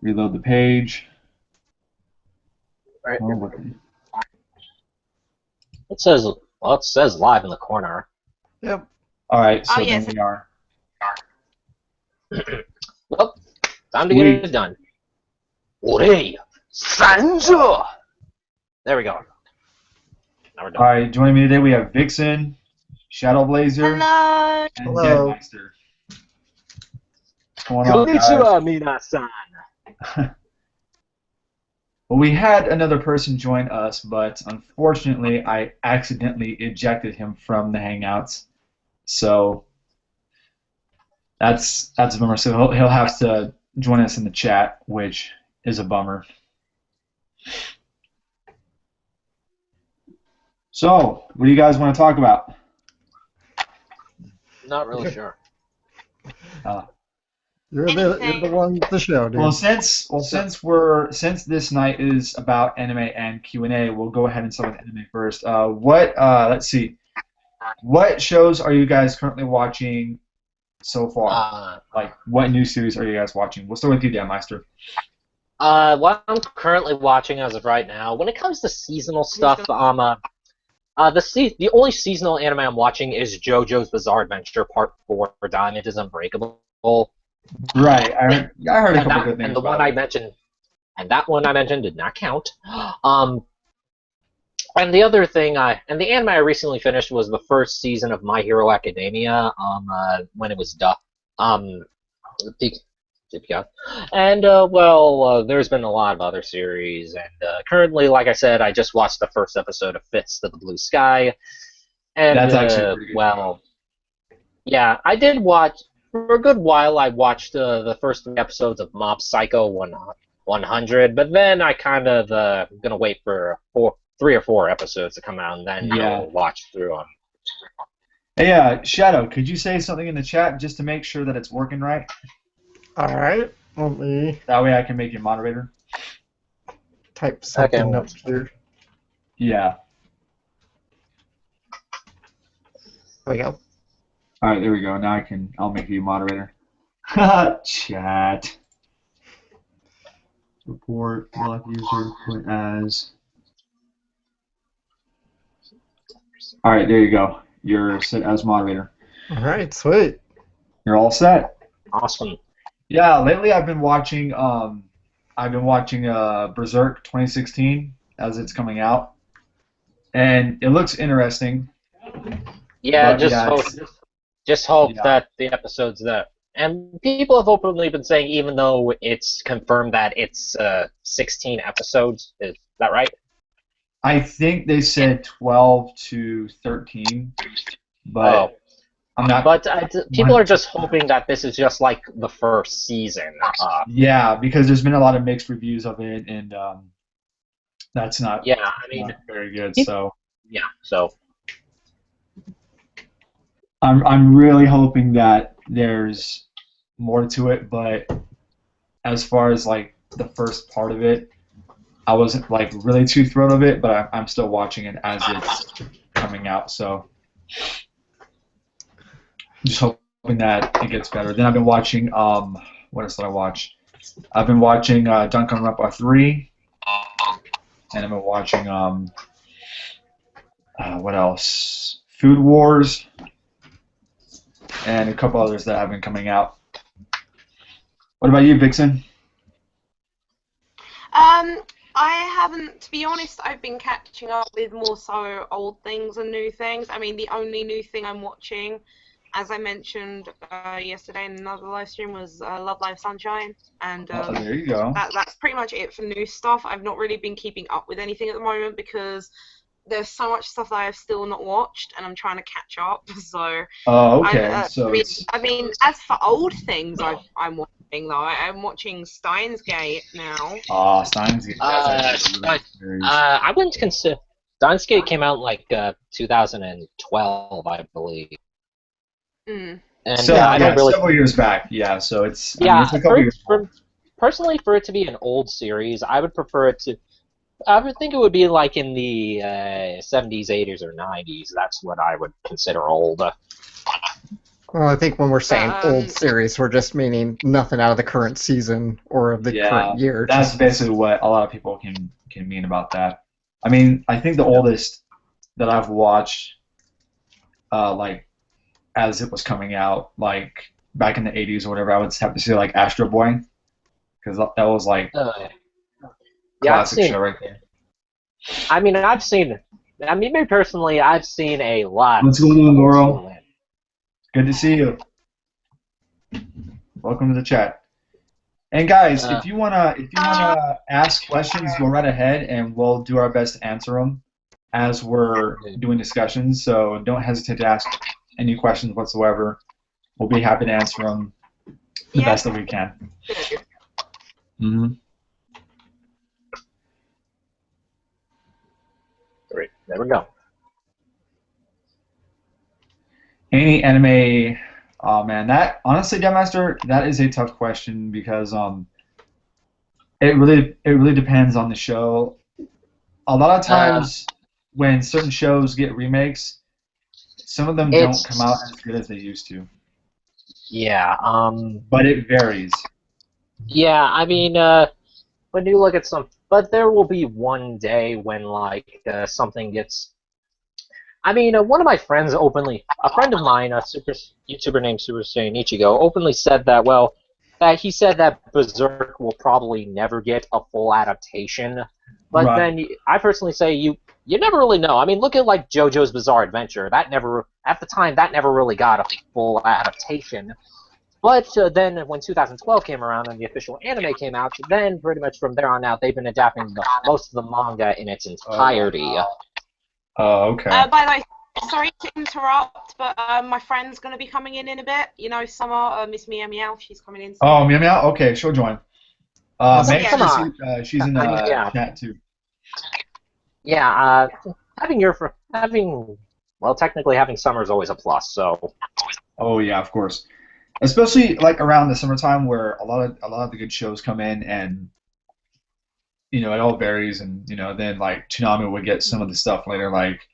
reload the page. Right. Oh, what It says, well, it says live in the corner. Yep. All right, so Oh, yes. then we are. Well, time to get Sweet. it done. Ore, Sanjo! There we go. Now we're done. All right, joining me today we have Vixen, Shadow Blazer, Hello. and Hello. Deadmeister. What's going on, guys? Konnichiwa, minasan. Well, we had another person join us, but unfortunately, I accidentally ejected him from the Hangouts. So that's a bummer. So he'll have to join us in the chat, which is a bummer. So, what do you guys want to talk about? Not really sure. You're the one with the show, dude. Well, since this night is about anime and Q&A, we'll go ahead and start with anime first. Let's see. What shows are you guys currently watching so far? Like, what new series are you guys watching? We'll start with you, Dan Meister. What I'm currently watching as of right now, when it comes to seasonal stuff, the only seasonal anime I'm watching is JoJo's Bizarre Adventure Part 4 for Diamond is Unbreakable. Right, I heard a couple good things and the about one it. I mentioned, and that one I mentioned did not count. And the other thing, and the anime I recently finished was the first season of My Hero Academia. When it was dubbed. And there's been a lot of other series, and currently, like I said, I just watched the first episode of Fist of the Blue Sky. And That's actually pretty good. Yeah, I did watch. For a good while, I watched the first 3 episodes of Mob Psycho 100, but then I kind of gonna wait for 3 or 4 episodes to come out, and then I'll watch through them. Hey, Shadow, could you say something in the chat just to make sure that it's working right? All right. Let me That way I can make you moderator. type something up here. Yeah. There we go. All right, there we go. Now I'll make you moderator. Chat. Report block user put as. All right, there you go. You're set as moderator. All right, sweet. You're all set. Awesome. Yeah, lately I've been watching Berserk 2016 as it's coming out, and it looks interesting. Yeah, But, just hope that the episode's there. And people have openly been saying, even though it's confirmed that it's 16 episodes, is that right? I think they said 12 to 13, but I'm not. But people are just hoping that this is just like the first season. Yeah, because there's been a lot of mixed reviews of it, and that's not. Yeah, I mean, not very good. So. Yeah, so. I'm really hoping that there's more to it, but as far as like the first part of it, I wasn't like really too thrilled of it, but I'm still watching it as it's coming out. So just hoping that it gets better. Then I've been watching what else did I watch? I've been watching Danganronpa 3, and I've been watching what else? Food Wars. And a couple others that have been coming out. What about you, Vixen? I haven't, to be honest, I've been catching up with more so old things and new things. I mean, the only new thing I'm watching, as I mentioned yesterday in another live stream, was Love Live Sunshine. And there you go. That's pretty much it for new stuff. I've not really been keeping up with anything at the moment because there's so much stuff that I've still not watched, and I'm trying to catch up. So. Oh, okay. I mean, as for old things, I'm watching though. I'm watching Steins Gate now. Oh, Steins Gate. I wouldn't consider. Steins Gate came out like 2012, I believe. Mm. And So I don't really. several years back. Yeah. So it's. I Yeah, mean, it's a couple years. Personally, for it to be an old series, I would prefer it to. I would think it would be like in the 70s, 80s, or 90s. That's what I would consider old. Well, I think when we're saying Um, old series, we're just meaning nothing out of the current season or of the Yeah, current year. that's Just basically what a lot of people can mean about that. I mean, I think the oldest that I've watched, like as it was coming out, like back in the '80s or whatever, I would have to say like Astro Boy, because that was like Yeah, I've classic seen. show right there. I mean, I've seen. I mean, me personally, I've seen a lot What's going on, of old Laurel? school anime. Good to see you. Welcome to the chat. And guys, Uh, if you wanna ask questions, go right ahead, and we'll do our best to answer them as we're doing discussions. So don't hesitate to ask any questions whatsoever. We'll be happy to answer them the best that we can. Mm-hmm. Great. There we go. Any anime? Oh man, that honestly, Master, that is a tough question because it really depends on the show. A lot of times when certain shows get remakes, some of them don't come out as good as they used to. Yeah. But it varies. Yeah. I mean, when you look at some, but there will be one day when like something gets. I mean, one of my friends a friend of mine, a super YouTuber named Super Saiyan Ichigo, openly said that, well, that he said that Berserk will probably never get a full adaptation. But Right. then I personally say you never really know. I mean, look at like JoJo's Bizarre Adventure. That never, at the time, that never really got a full adaptation. But then when 2012 came around and the official anime came out, then pretty much from there on out, they've been adapting most of the manga in its entirety. Oh, okay. By the way, sorry to interrupt, but my friend's going to be coming in a bit. You know, Summer, Miss Meow Meow, she's coming in. Oh, Meow Meow? Okay, she'll join. Make come sure on. she's in Yeah. chat too. Yeah, technically having summer is always a plus. So. Oh yeah, of course. Especially like around the summertime where a lot of the good shows come in and it all varies and then like Toonami would get some of the stuff later like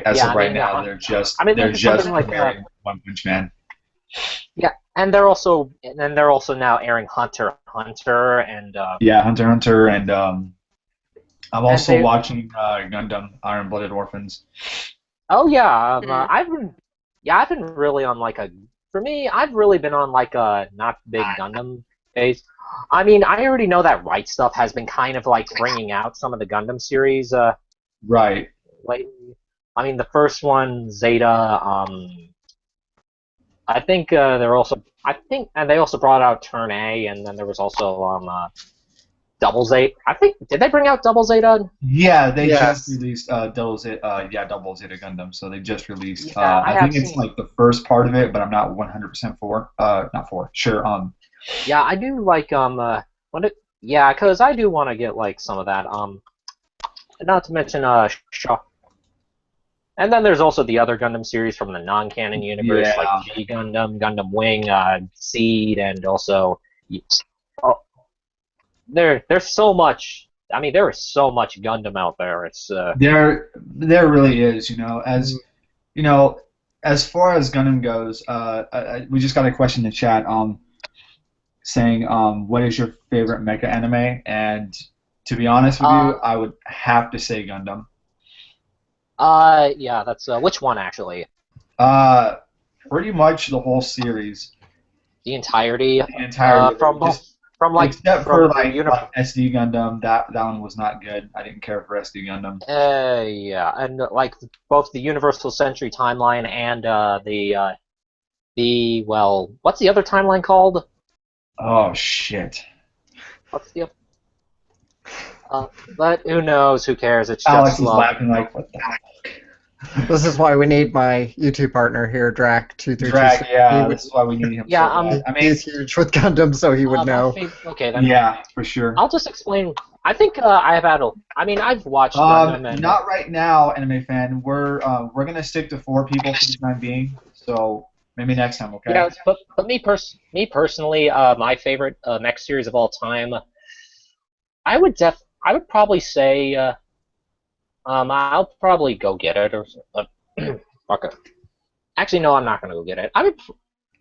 as of right now they're just like premiering One Punch Man. Yeah, and they're also now airing Hunter x Hunter and yeah, Hunter x Hunter and I'm also watching Gundam Iron Blooded Orphans. Oh yeah, I've been really on like for me, I've really been on like a not big Gundam phase. I mean, I already know that Right Stuff has been kind of like bringing out some of the Gundam series. Right. Lately. I mean, the first one, Zeta. I think they're also. And they also brought out Turn A, and then there was also Double Zeta. I think did they bring out Double Zeta? Yeah, they just released Double Zeta Gundam. So they just released. I think it's like the first part of it, but I'm not 100% sure. Yeah, I do like because I do want to get like some of that. Not to mention Shaw. And then there's also the other Gundam series from the non-canon universe, like G Gundam, Gundam Wing, Seed, and also there's so much. I mean, there is so much Gundam out there. It's there really is. As far as Gundam goes, we just got a question in the chat saying what is your favorite mecha anime? And to be honest with you, I would have to say Gundam. Yeah, that's which one actually? Pretty much the whole series. The entirety. From like except for like SD Gundam, that one was not good. I didn't care for SD Gundam. Yeah, and like both the Universal Century timeline and what's the other timeline called? Oh shit. What's the but who knows? Who cares? It's just Alex is laughing like, what the heck? This is why we need my YouTube partner here, Drac232. Drac, yeah, this is why we need him. Yeah, I mean, he's huge with Gundam, so he would know. Okay, then. Yeah, for sure. I'll just explain. I think I've watched Gundam. And not right now, Anime Fan. We're gonna stick to 4 people for the time being. So maybe next time, okay? Yeah, but me personally, my favorite mech series of all time. I would probably say. I'll probably go get it or fuck it. Actually, no, I'm not gonna go get it.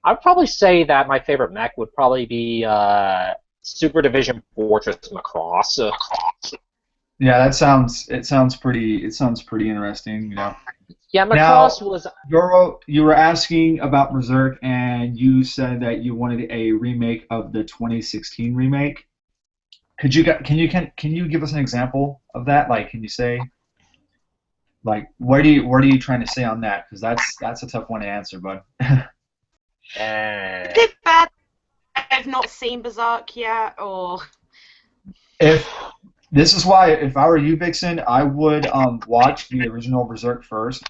I'd probably say that my favorite mech would probably be Super Division Fortress Macross. Yeah, it sounds pretty interesting, you know. Yeah, Now, Macross was. Goro, you were asking about Berserk, and you said that you wanted a remake of the 2016 remake. Can you give us an example of that? Like, can you say, like, what are you trying to say on that? Because that's a tough one to answer, bud. Is it bad I've not seen Berserk yet, or... If This is why, if I were you, Vixen, I would watch the original Berserk first,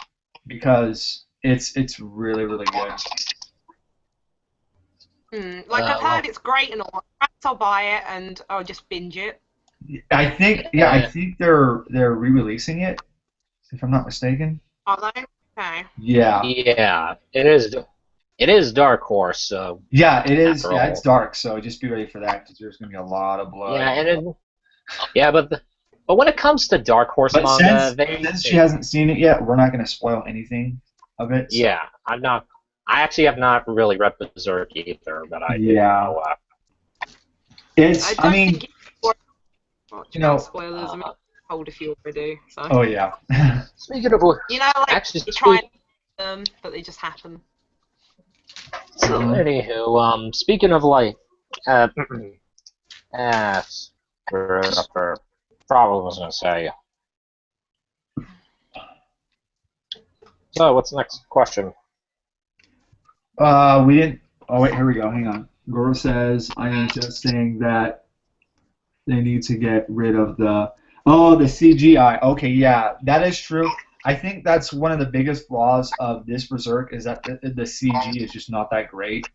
because it's really good. Like, I've heard it's great and all. Perhaps I'll buy it and I'll just binge it. I think they're re-releasing it, if I'm not mistaken. Are they? Okay. Yeah. Yeah, it is. It is Dark Horse, so. Yeah, it is. After Yeah, all. it's dark, so just be ready for that, because there's gonna be a lot of blood. But when it comes to Dark Horse But manga, since she hasn't seen it yet, we're not gonna spoil anything of it. So. Yeah, I'm not. I actually have not really read Berserk either, but I do Yeah. know. It's. I mean, think it's you know. spoilers. I mean, told if you already. So. Oh yeah. Speaking of, You know, like actually, you try them, but they just happen. so anywho, speaking of like, probably was gonna say. So, what's the next question? We didn't. Oh wait, here we go. Hang on. Goro says, "I am just saying that they need to get rid of the CGI." Okay, yeah, that is true. I think that's one of the biggest flaws of this Berserk is that the CG is just not that great.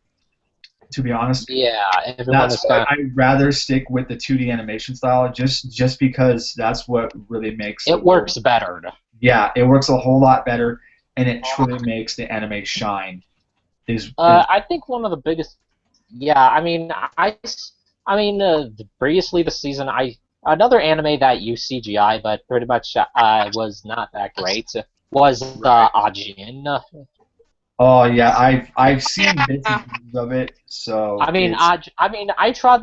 To be honest, Yeah, everyone that's is why kind I'd rather stick with the 2D animation style, just because that's what really makes it works better. Yeah, it works a whole lot better, and it truly makes the anime shine. I think one of the biggest. Yeah, I mean, previously this season, another anime that used CGI, but pretty much was not that great, was Ajin. Oh yeah, I've seen bits and pieces of it, so. I tried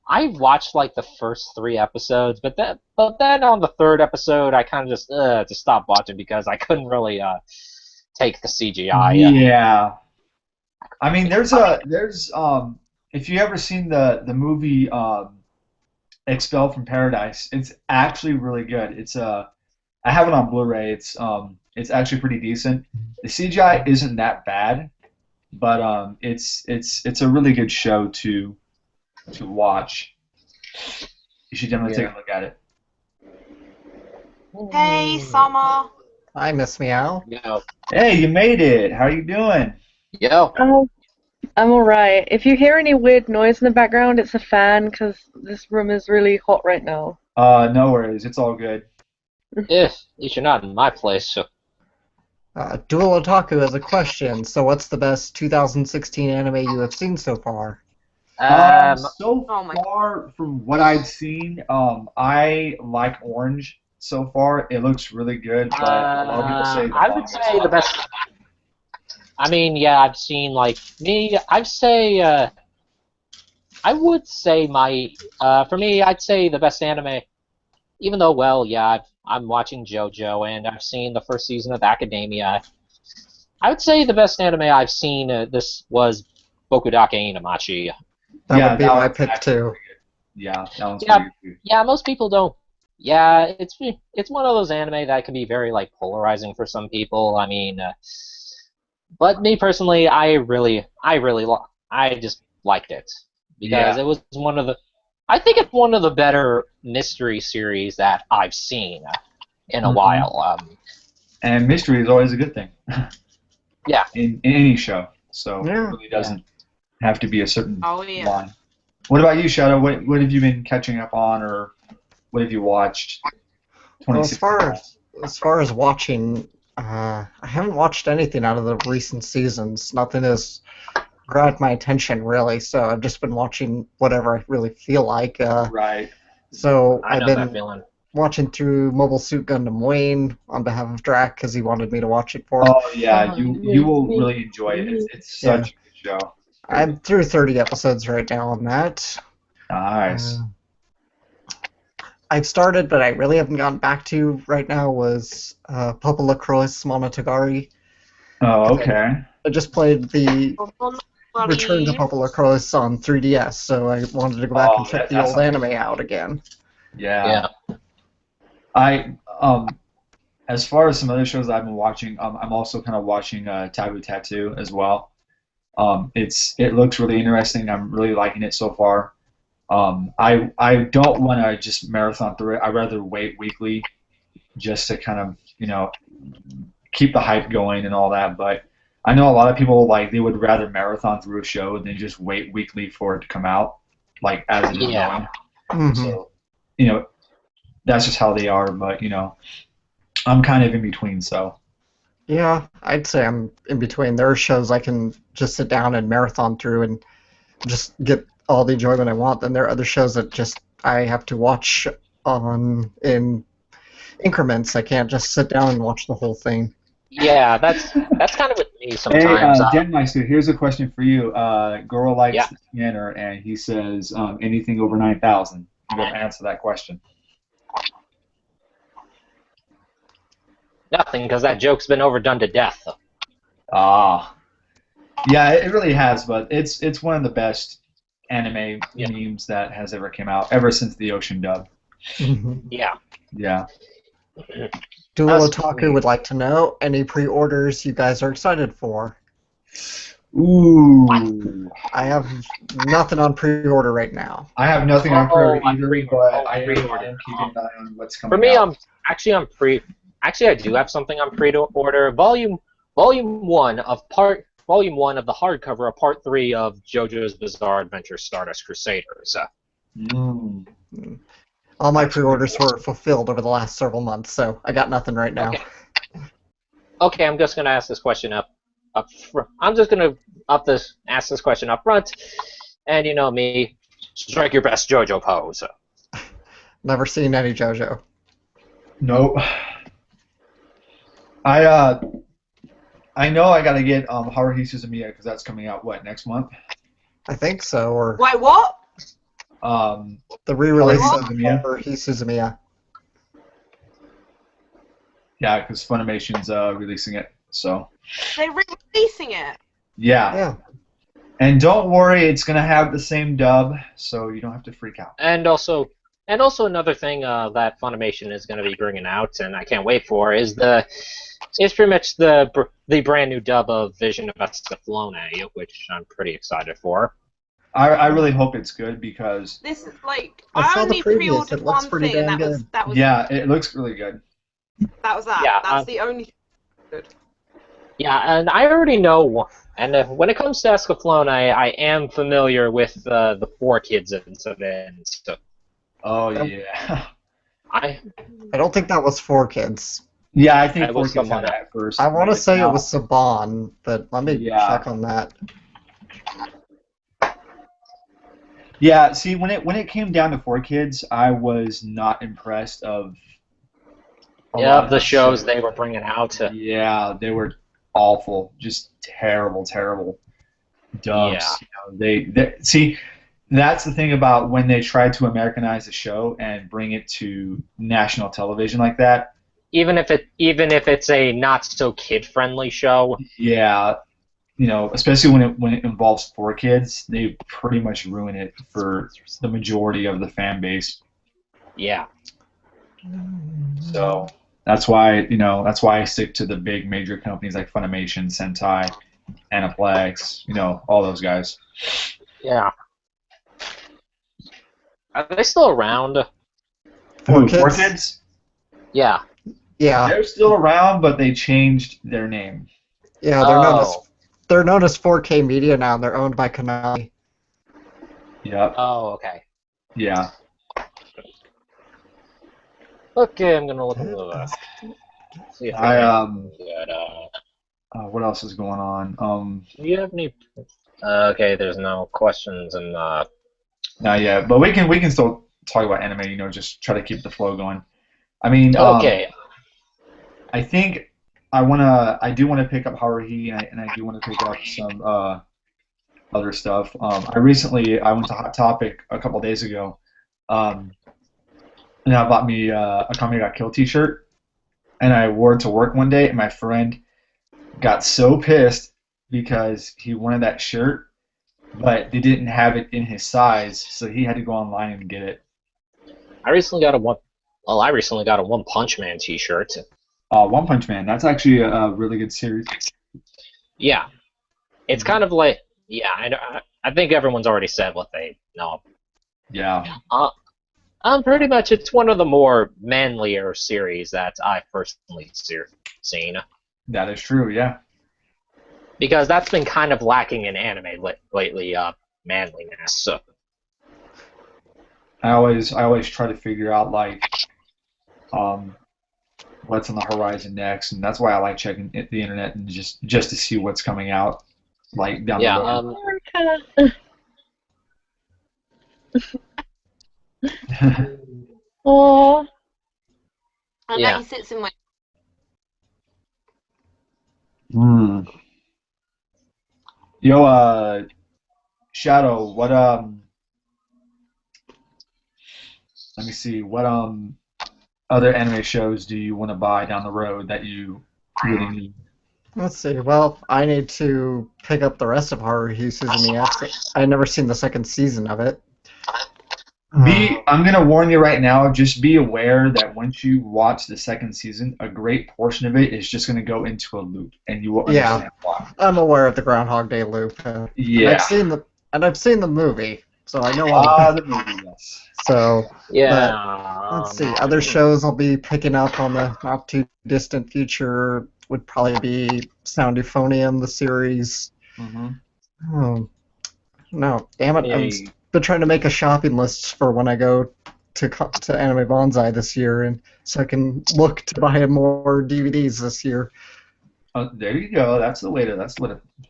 I watched like the first 3 episodes, but then on the 3rd episode, I kind of just stopped watching because I couldn't really take the CGI. Yeah. I mean, there's if you ever seen the movie Expelled from Paradise, it's actually really good. I have it on Blu-ray. It's actually pretty decent. The CGI isn't that bad, but it's a really good show to watch. You should definitely take a look at it. Hey, Summer. Hi, Miss Meow. Yo. Hey, you made it. How you doing? Yo. I'm alright. If you hear any weird noise in the background, it's a fan because this room is really hot right now. No worries. It's all good. At least you're not in my place, so. Dual Otaku has a question. So, what's the best 2016 anime you have seen so far? So far, from what I've seen, I like Orange so far. It looks really good, but a lot of people say I would say the best. I mean, yeah, I've seen I would say for me, I'd say the best anime. Even though, well, yeah, I'm watching JoJo and I've seen the first season of Academia. I would say the best anime I've seen this was Bokudake Inamachi. That would be my pick too. Yeah, that one's pretty good. Yeah, most people don't. Yeah, it's one of those anime that can be very like polarizing for some people. I mean, but me personally, I just liked it because it was one of the. I think it's one of the better mystery series that I've seen in a while. And mystery is always a good thing. Yeah. In any show, so Yeah. it really doesn't have to be a certain yeah. line. What about you, Shadow? What have you been catching up on, or what have you watched? Well, as far as watching, I haven't watched anything out of the recent seasons. Nothing has grabbed my attention really, so I've just been watching whatever I really feel like. Right. So I I've know been that feeling. watching through Mobile Suit Gundam Wayne on behalf of Drac because he wanted me to watch it for him. Oh yeah, you will really enjoy it. It's such a good show? I'm through 30 episodes right now on that. Nice. I've started, but I really haven't gotten back to right now was Papa LaCroix Monogatari. Oh, okay. I just played the Bloody Return to Papa LaCroix on 3DS, so I wanted to go back and check the that's old anime out again. Yeah. I as far as some other shows that I've been watching, I'm also kind of watching Taboo Tattoo as well. It looks really interesting. I'm really liking it so far. I don't want to just marathon through it. I'd rather wait weekly just to kind of, keep the hype going and all that. But I know a lot of people, like, they would rather marathon through a show than just wait weekly for it to come out, like, as it is going. Mhm. So, that's just how they are. But, I'm kind of in between, so. Yeah, I'd say I'm in between. There are shows I can just sit down and marathon through and just get all the enjoyment I want. Then there are other shows that just I have to watch in increments. I can't just sit down and watch the whole thing. Yeah, that's kind of with me Hey, sometimes. Dan Meister, here's a question for you. Girl likes Yeah. the scanner, and he says anything over 9,000. You got to answer that question. Nothing, because that joke's been overdone to death. Ah, yeah, it really has, but it's one of the best anime memes that has ever came out ever since the Ocean dub. Yeah. Yeah. Dual That's Otaku sweet. would like to know any pre-orders you guys are excited for. Ooh. I have nothing on pre-order right now. I have nothing on pre-order on either, pre-order. but I am Pre-order. keeping an eye on what's coming For me, out. Actually, I do have something on pre-order. Volume 1 of the hardcover of Part 3 of JoJo's Bizarre Adventure Stardust Crusaders. Mm. All my pre-orders were fulfilled over the last several months, so I got nothing right now. Okay, I'm just gonna ask this question I'm just gonna ask this question up front, and you know me, strike your best JoJo pose. Never seen any JoJo. Nope. I know I gotta get Haruhi Suzumiya because that's coming out next month. I think so, or Wait, what? the re-release Haruhi of Suzumiya. Haruhi Suzumiya. Yeah, because Funimation's releasing it. So. They're releasing it. Yeah. Yeah. And don't worry, it's gonna have the same dub, so you don't have to freak out. And also another thing that Funimation is going to be bringing out, and I can't wait for, is pretty much the brand new dub of Vision of Escaflowne, which I'm pretty excited for. I really hope it's good because This is like I saw the only previews. pre-ordered It looks one pretty thing, and damn that was good. that was yeah, it looks really good. that was that. Yeah, That's the only. Yeah, and I already know, and when it comes to Escaflowne, I am familiar with the 4Kids incident. So Oh yeah. I don't think that was 4Kids. Yeah, I think It was 4Kids had someone that at first. I want to but say now- it was Saban, but let me Yeah. check on that. Yeah, see, when it came down to 4Kids, I was not impressed of. a lot of the shows they were bringing out. Yeah, they were awful, just terrible, terrible dubs. Yeah. They see. That's the thing about when they try to Americanize a show and bring it to national television like that. Even if it's a not so kid friendly show. Yeah, especially when it involves 4Kids, they pretty much ruin it for the majority of the fan base. Yeah. So that's why I stick to the big major companies like Funimation, Sentai, Aniplex, all those guys. Yeah. Are they still around? Who, 4Kids? 4Kids? Yeah. Yeah, They're still around, but they changed their name. yeah, they're known as 4K Media now, and they're owned by Konami. Yep. Oh, okay. Yeah. Okay, I'm gonna look into that. See if I good. what else is going on? Do you have any? Okay, there's no questions and Not yet, but we can still talk about anime. Just try to keep the flow going. I mean, okay. I think I do want to pick up Haruhi, and I do want to pick up other stuff. I went to Hot Topic a couple days ago, um, and I bought me a Comedy Got Killed T-shirt, and I wore it to work one day, and my friend got so pissed because he wanted that shirt, but they didn't have it in his size, so he had to go online and get it. I recently got a One Punch Man T-shirt. One Punch Man, that's actually a really good series. Yeah, it's kind of like I think everyone's already said what they know. Yeah. Pretty much it's one of the more manlier series that I've personally seen. That is true, yeah. Because that's been kind of lacking in anime lately, manliness. So. I always try to figure out like what's on the horizon next, and that's why I like checking the internet and just to see what's coming out like down the road. Aww. And Yeah. that he sits in my. Yo, Shadow, what let me see, what other anime shows do you want to buy down the road that you really need? Let's see. Well, I need to pick up the rest of Haruhi Suzumiya X. I've never seen the second season of it. I'm gonna warn you right now. Just be aware that once you watch the second season, a great portion of it is just gonna go into a loop, and you will understand why. I'm aware of the Groundhog Day loop. Yeah. I've seen the movie, so I know all the movie, yes. So Yeah. let's see. Other shows I'll be picking up on the not too distant future would probably be Sound Euphonium, the series. Oh, no, damn it! I've been trying to make a shopping list for when I go to Anime Bonsai this year, and so I can look to buy more DVDs this year. Oh, there you go. That's the way to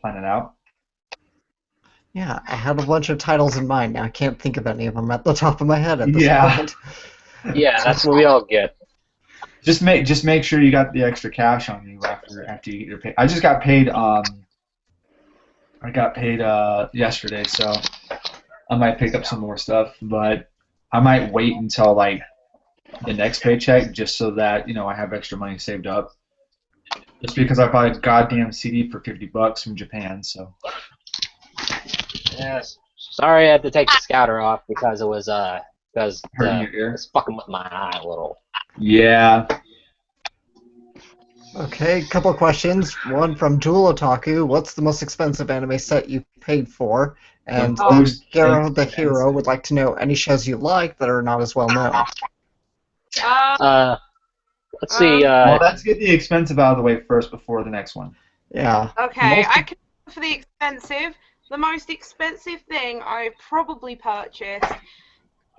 plan it out. Yeah, I had a bunch of titles in mind. Now I can't think of any of them at the top of my head at this point. Yeah, that's what we all get. Just make sure you got the extra cash on you after you get your pay. I just got paid. I got paid yesterday, so I might pick up some more stuff. But I might wait until like the next paycheck, just so that I have extra money saved up. Just because I bought a goddamn CD for $50 from Japan, so. Yes. Sorry, I had to take the scouter off because it was Hurting your ear? it was fucking with my eye a little. Yeah. Okay, couple of questions. One from Jewel Otaku. What's the most expensive anime set you paid for? And Garo the Hero would like to know any shows you like that are not as well known. Let's see. Well, let's get the expensive out of the way first before the next one. Yeah. Okay, I can for the expensive. The most expensive thing I probably purchased,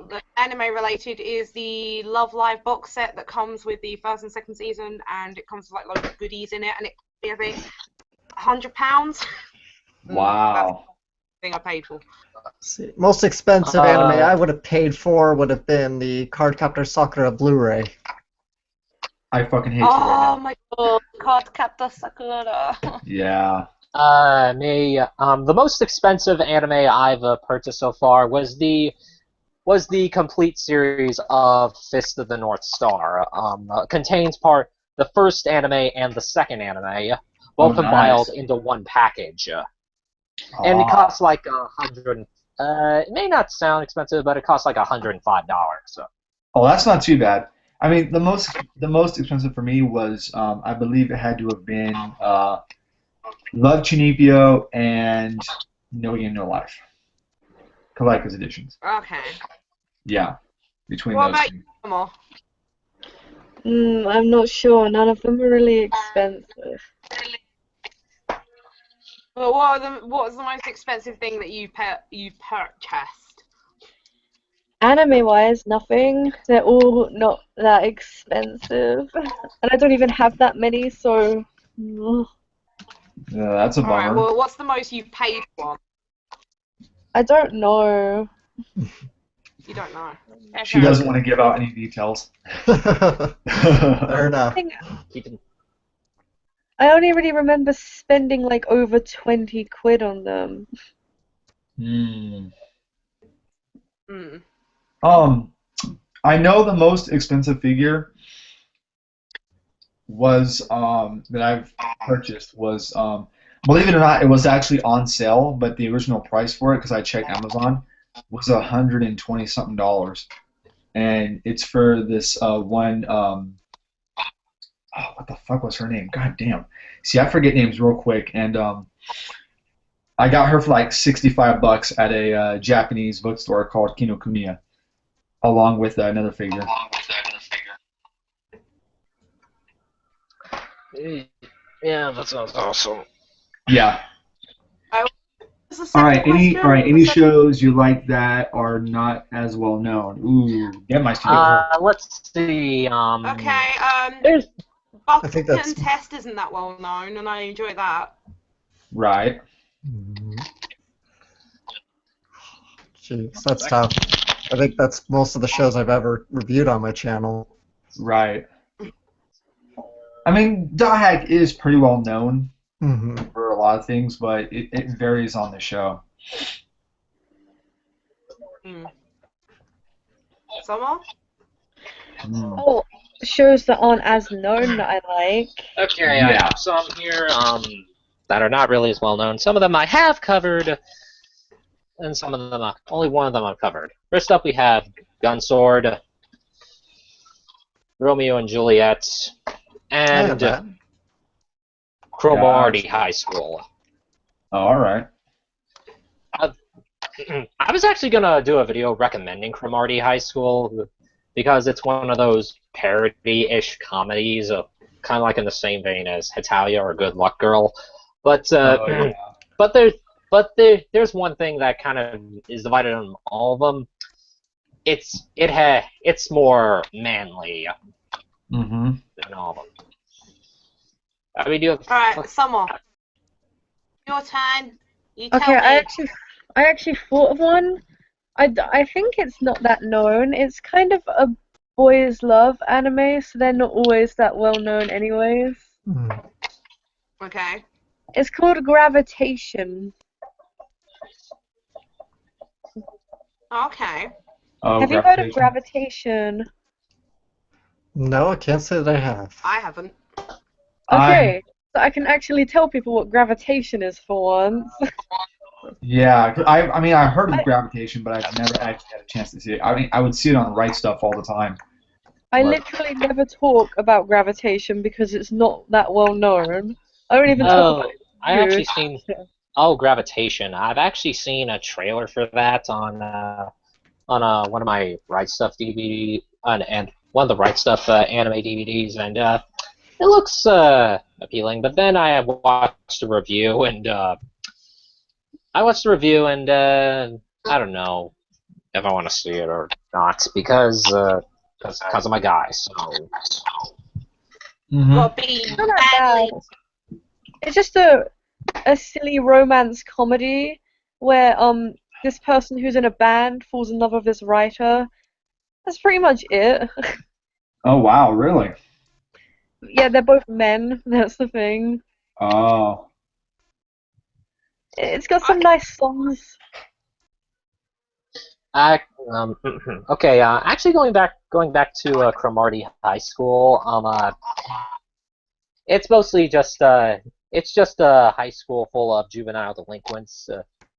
the anime related, is the Love Live box set that comes with the first and second season, and it comes with like loads of goodies in it, and it cost me, I think, £100. Wow. That's the thing I paid for. See, most expensive anime I would have paid for would have been the Cardcaptor Sakura Blu-ray. I fucking hate you right Oh my god, Cardcaptor Sakura. now. Yeah. The most expensive anime I've purchased so far was the complete series of Fist of the North Star. Contains the first anime and the second anime, both compiled into one package. And it costs like $100. It may not sound expensive, but it costs like $105. So. Oh, that's not too bad. I mean, the most expensive for me was I believe it had to have been Love Chunipyo and No Game No Life. Collector's editions. Okay. Yeah. Between What those about two. you, Emma? I'm not sure. None of them are really expensive. Well, what was the most expensive thing that you purchased? Anime-wise, nothing. They're all not that expensive. And I don't even have that many, so... Yeah, that's a bummer. Alright, well, what's the most you paid for? I don't know. You don't know. She doesn't want to give out any details. Fair enough. I only really remember spending like over 20 quid on them. Hmm. Hmm. I know the most expensive figure was that I've purchased was believe it or not, it was actually on sale, but the original price for it, because I checked Amazon, was $120 something dollars, and it's for this one. Oh, what the fuck was her name? God damn. See, I forget names real quick, and I got her for like $65 at a Japanese bookstore called Kinokuniya, along with another figure. Yeah, that sounds awesome. Yeah. What's the All second right. Any question? all right. The Any second- shows you like that are not as well known? Ooh, get my Let's see. Okay. There's I think Bucket that's and Test isn't that well known, and I enjoy that. right. Jeez, that's tough. I think that's most of the shows I've ever reviewed on my channel. Right. I mean, Dahak is pretty well known Hmm for a lot of things, but it varies on the show. Hmm. Summer? Hmm. Oh, shows that aren't as known that I like. okay. I Yeah. have some here that are not really as well known. Some of them I have covered, and some of them only one of them I've covered. First up, we have Gunsword, Romeo and Juliet, I have and that. Cromartie Gotcha. High School. Oh, all right. I was actually gonna do a video recommending Cromartie High School because it's one of those parody-ish comedies, kind of like in the same vein as Hitalia or Good Luck Girl. But Oh, yeah. there's one thing that kind of is divided on all of them. It's more manly Mm-hmm. than all of them. I mean, you Alright, Summer. Your turn. You tell Okay, me. I actually thought of one. I think it's not that known. It's kind of a boys' love anime, so they're not always that well known anyways. Mm. Okay. It's called Gravitation. Okay. Oh, Have you heard of Gravitation. Gravitation? No, I can't say that I have. I haven't. Okay, so I can actually tell people what gravitation is for once. Yeah, I mean, I heard of Gravitation, but I've never actually had a chance to see it. I mean, I would see it on Right Stuff all the time. I What? literally never talk about gravitation because it's not that well known. I don't even talk about Oh, it. I actually seen. Oh, Gravitation. I've actually seen a trailer for that on one of my Right Stuff DVD and one of the Right Stuff anime DVDs, and it looks appealing. But then I watched a review, and I don't know if I want to see it or not because of my guy. So Mm-hmm. Gotta be It's not that bad. badly. It's just a silly romance comedy where this person who's in a band falls in love with this writer. That's pretty much it. Oh, wow, really? Yeah, they're both men. That's the thing. Oh. It's got some nice songs. okay. Actually, going back to Cromartie High School. It's mostly just a high school full of juvenile delinquents,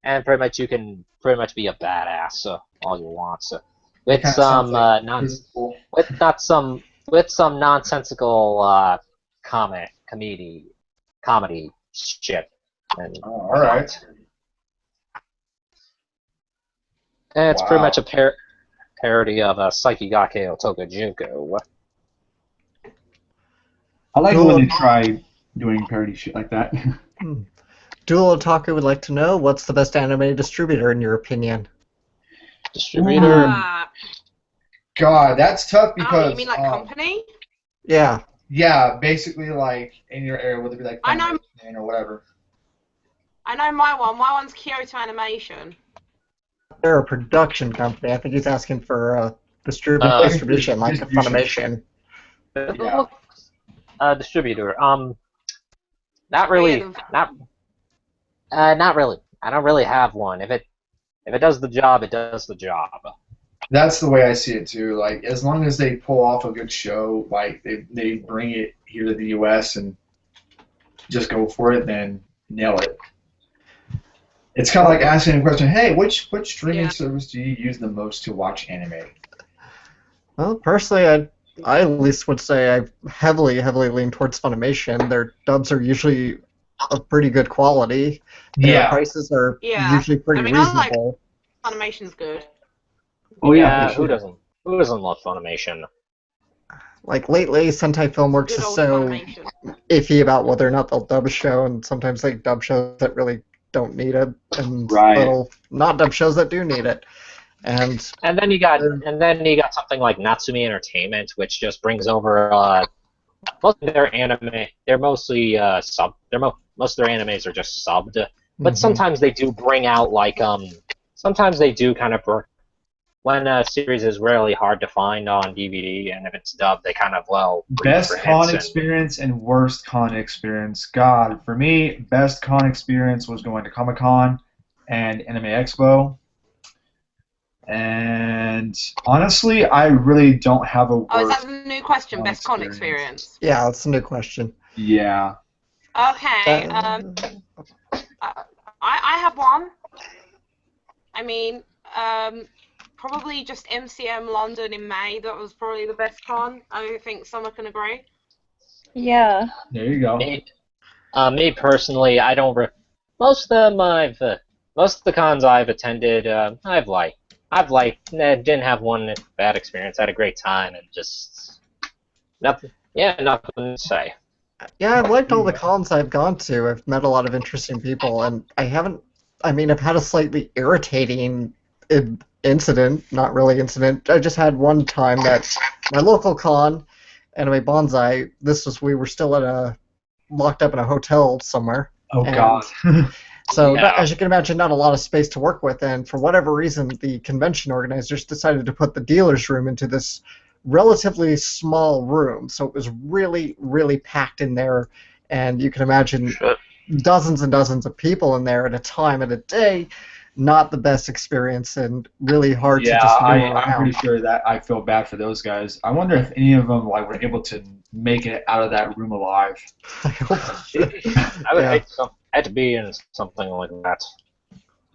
and pretty much you can pretty much be a badass all you want. So, with Kinda some sounds like non physical. with some nonsensical comedy shit. And Oh, all right. And it's pretty Wow. much a parody of Saikigake Otoka Junko. I like Cool. when they try doing parody shit like that. Dual Otaku would like to know what's the best anime distributor in your opinion? Distributor. God, that's tough Oh, because you mean like company? Yeah. yeah, basically like in your area, whether it be like I know. Funimation or whatever. I know my one. My one's Kyoto Animation. They're a production company. I think he's asking for distribution, like a Distribution. Funimation. Yeah. Distributor. Not really. Random. Not really. I don't really have one. If it does the job, it does the job. That's the way I see it too. Like as long as they pull off a good show, like they bring it here to the U.S. and just go for it, then nail it. It's kind of like asking a question. Hey, which streaming service do you use the most to watch anime? Well, personally, I at least would say I heavily lean towards Funimation. Their dubs are usually of pretty good quality. Their prices are usually pretty reasonable. Animation's good. Oh yeah, who doesn't love Funimation? Like lately, Sentai Filmworks is so iffy about whether or not they'll dub a show, and sometimes they dub shows that really don't need it, and they'll not dub shows that do need it. And then you got something like Natsume Entertainment, which just brings over most of their anime. They're mostly sub. Most of their animes are just subbed, but sometimes they do bring out like sometimes they do kind of when a series is really hard to find on DVD, and if it's dubbed, they kind of best con experience and worst con experience. God, for me, best con experience was going to Comic-Con and Anime Expo. And honestly, I really don't have a worst. Oh, is that the new question? Best con experience? Yeah, that's a new question. Yeah. Okay. I have one. I mean, probably just MCM London in May. That was probably the best con. I think Summer can agree. Yeah. There you go. Me personally, I don't. Most of the cons I've attended, I've liked. Didn't have one bad experience. I had a great time and just nothing. Yeah, nothing to say. Yeah, I've liked all the cons I've gone to. I've met a lot of interesting people, and I've had a slightly irritating incident. Not really incident. I just had one time that my local con, Anime Bonsai. We were still locked up in a hotel somewhere. Oh God. So, as you can imagine, not a lot of space to work with, and for whatever reason, the convention organizers decided to put the dealer's room into this relatively small room. So it was really, really packed in there, and you can imagine dozens and dozens of people in there at a time at a day. Not the best experience, and really hard to just move around. I'm pretty sure that I feel bad for those guys. I wonder if any of them were able to make it out of that room alive. I hope I would hate to be in something like that.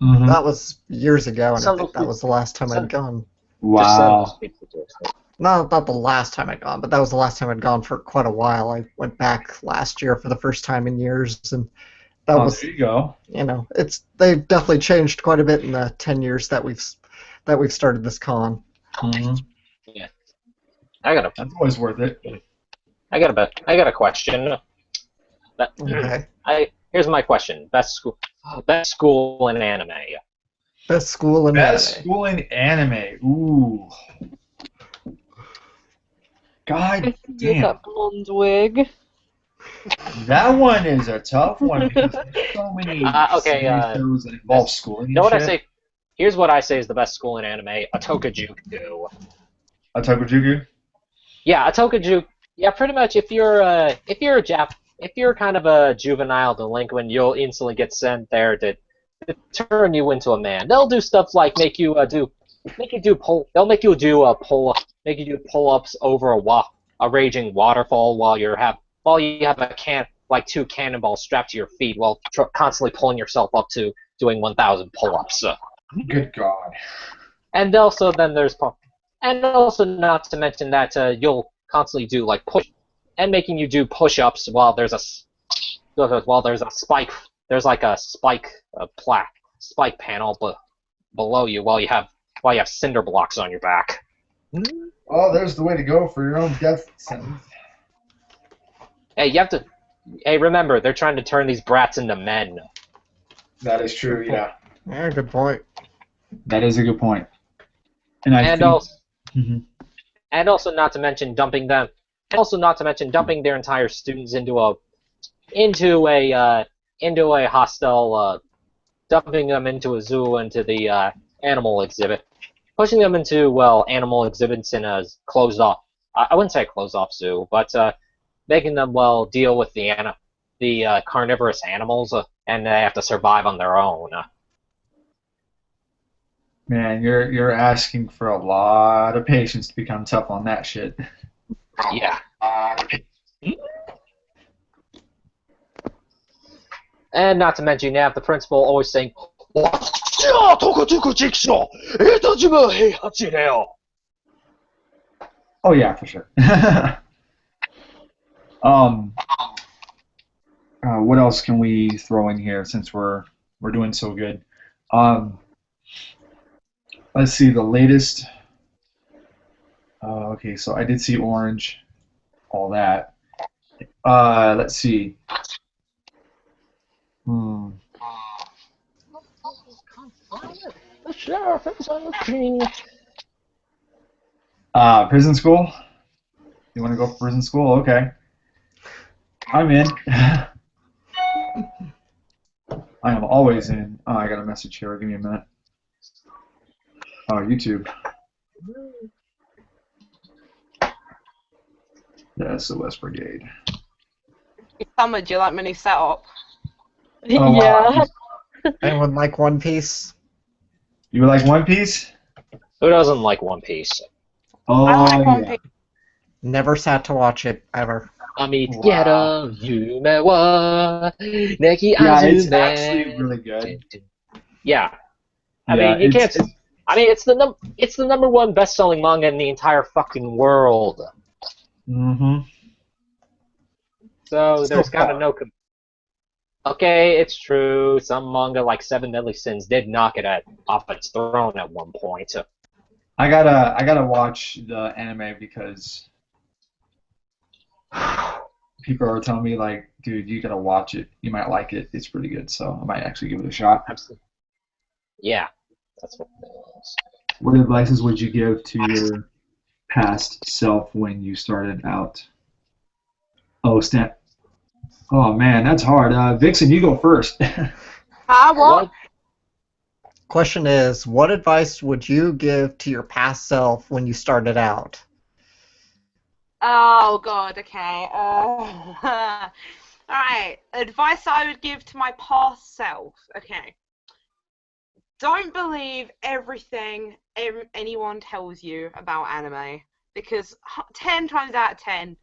Mm-hmm. That was years ago, and I think that was the last time I'd gone. Wow. Not the last time I'd gone, but that was the last time I'd gone for quite a while. I went back last year for the first time in years, and that was. There you go. They've definitely changed quite a bit in the 10 years that we've started this con. Mm-hmm. Yeah. That's always worth it. I got a question. Okay. Here's my question. Best school in anime. Best school in Best anime. school in anime. Ooh. God damn. That blonde wig. That one is a tough one because there's so many shows that involve schooling. Here's what I say is the best school in anime: Atokajuku. Atokajuku? Yeah, Atokajuku. Yeah, pretty much. If you're kind of a juvenile delinquent, you'll instantly get sent there to turn you into a man. They'll do stuff like make you do pull-ups over a raging waterfall while you have two cannonballs strapped to your feet while constantly pulling yourself up to doing 1,000 pull-ups. Good God. And also not to mention that you'll constantly do making you do push-ups while there's a spike. There's like a spike panel below you while you have cinder blocks on your back. Oh, there's the way to go for your own death sentence. Hey, remember, they're trying to turn these brats into men. That is true, yeah. Yeah, good point. That is a good point. And also not to mention dumping their entire students into a hostel, dumping them into a zoo, into the animal exhibit, pushing them into animal exhibits in a closed off. I wouldn't say a closed off zoo, but making them deal with the carnivorous animals, and they have to survive on their own. Man, you're asking for a lot of patience to become tough on that shit. Yeah. And not to mention, you have the principal always saying, Oh yeah, for sure. um, what else can we throw in here since we're doing so good? Um, let's see the latest. Okay, so I did see Orange, all that. Let's see. Hmm. The sheriff is on the scene. Prison School. You want to go for Prison School? Okay, I'm in. I am always in. Oh, I got a message here. Give me a minute. Oh, YouTube. The SOS Brigade. Summer, do you like my new setup? Oh, wow. Yeah. Anyone like One Piece? You like One Piece? Who doesn't like One Piece? Oh, I like One yeah. Piece. Never sat to watch it ever. Wow. yume wa neki Yeah, it's azume. actually really good. Yeah. I Yeah, mean, you can't. I mean, it's the number one best-selling manga in the entire fucking world. Mm-hmm. So So there's kind far. of no. Okay, it's true. Some manga like Seven Deadly Sins did knock it off its throne at one point. I gotta watch the anime because people are telling me like, dude, you gotta watch it. You might like it. It's pretty good. So I might actually give it a shot. Absolutely. Yeah, that's what it is. What advices would you give to your past self when you started out? Oh, Stan. Oh man, that's hard. Vixen, you go first. What? Question is, what advice would you give to your past self when you started out? Oh God. Okay. All right. Advice I would give to my past self. Okay. Don't believe everything anyone tells you about anime because 10 times out of 10,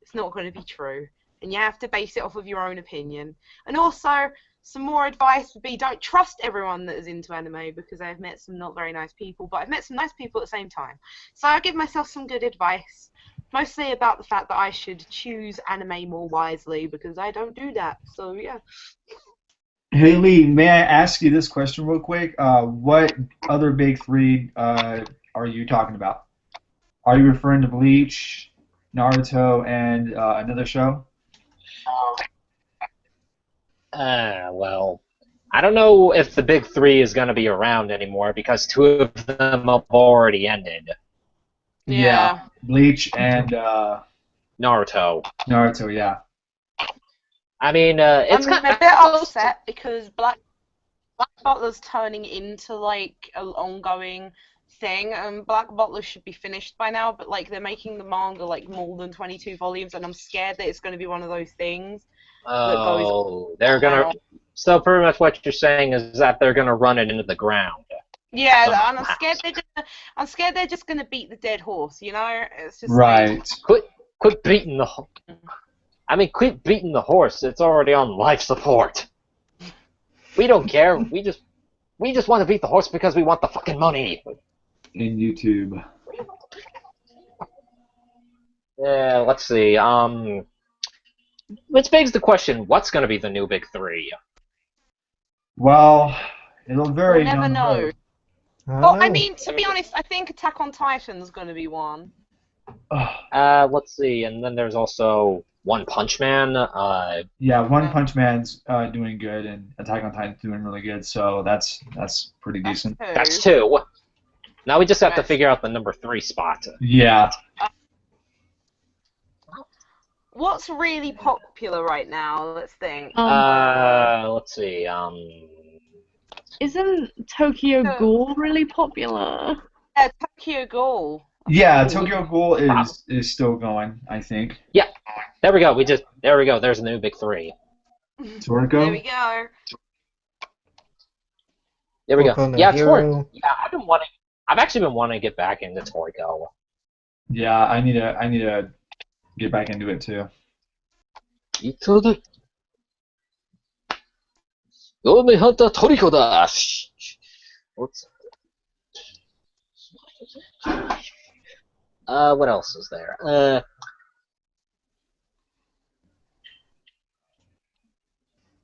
it's not going to be true, and you have to base it off of your own opinion. And also, some more advice would be don't trust everyone that is into anime because I've met some not very nice people, but I've met some nice people at the same time. So I give myself some good advice, mostly about the fact that I should choose anime more wisely because I don't do that. So yeah. Hey Lee, may I ask you this question real quick? What other big three are you talking about? Are you referring to Bleach, Naruto, and another show? Well, I don't know if the big three is going to be around anymore because two of them have already ended. Yeah. Bleach and Naruto. Naruto, yeah. I mean, it's I'm kind a bit upset because Black Butler's turning into like an ongoing thing, and Black Butler should be finished by now. But like they're making the manga like more than 22 volumes, and I'm scared that it's going to be one of those things that goes. Oh, they're gonna. So pretty much what you're saying is that they're gonna run it into the ground. Yeah, and I'm scared they're just gonna beat the dead horse. You know, it's just Right. Quit beating the. I mean, quit beating the horse. It's already on life support. We don't care. We just want to beat the horse because we want the fucking money. In YouTube. Yeah, let's see. Which begs the question: what's going to be the new big three? Well, it'll vary We'll never down the know. road. Well, I mean, to be honest, I think Attack on Titan's gonna be one. Let's see. And then there's also One Punch Man. Yeah, One Punch Man's doing good, and Attack on Titan's doing really good, so that's pretty decent. That's two. Now we just have to figure out the number 3 spot. Yeah. What's really popular right now? Let's think. Let's see. Isn't Tokyo Ghoul really popular? Yeah, Tokyo Ghoul. Yeah, Tokyo Ghoul is still going, I think. Yeah. There we go. There we go. There's the new big 3. Toriko? There we go. There we Boku go. no Yeah, Hero. Yeah, I've actually been wanting to get back into Toriko. Yeah, I need to get back into it too. Only Hunter Toriko da. What's what else is there?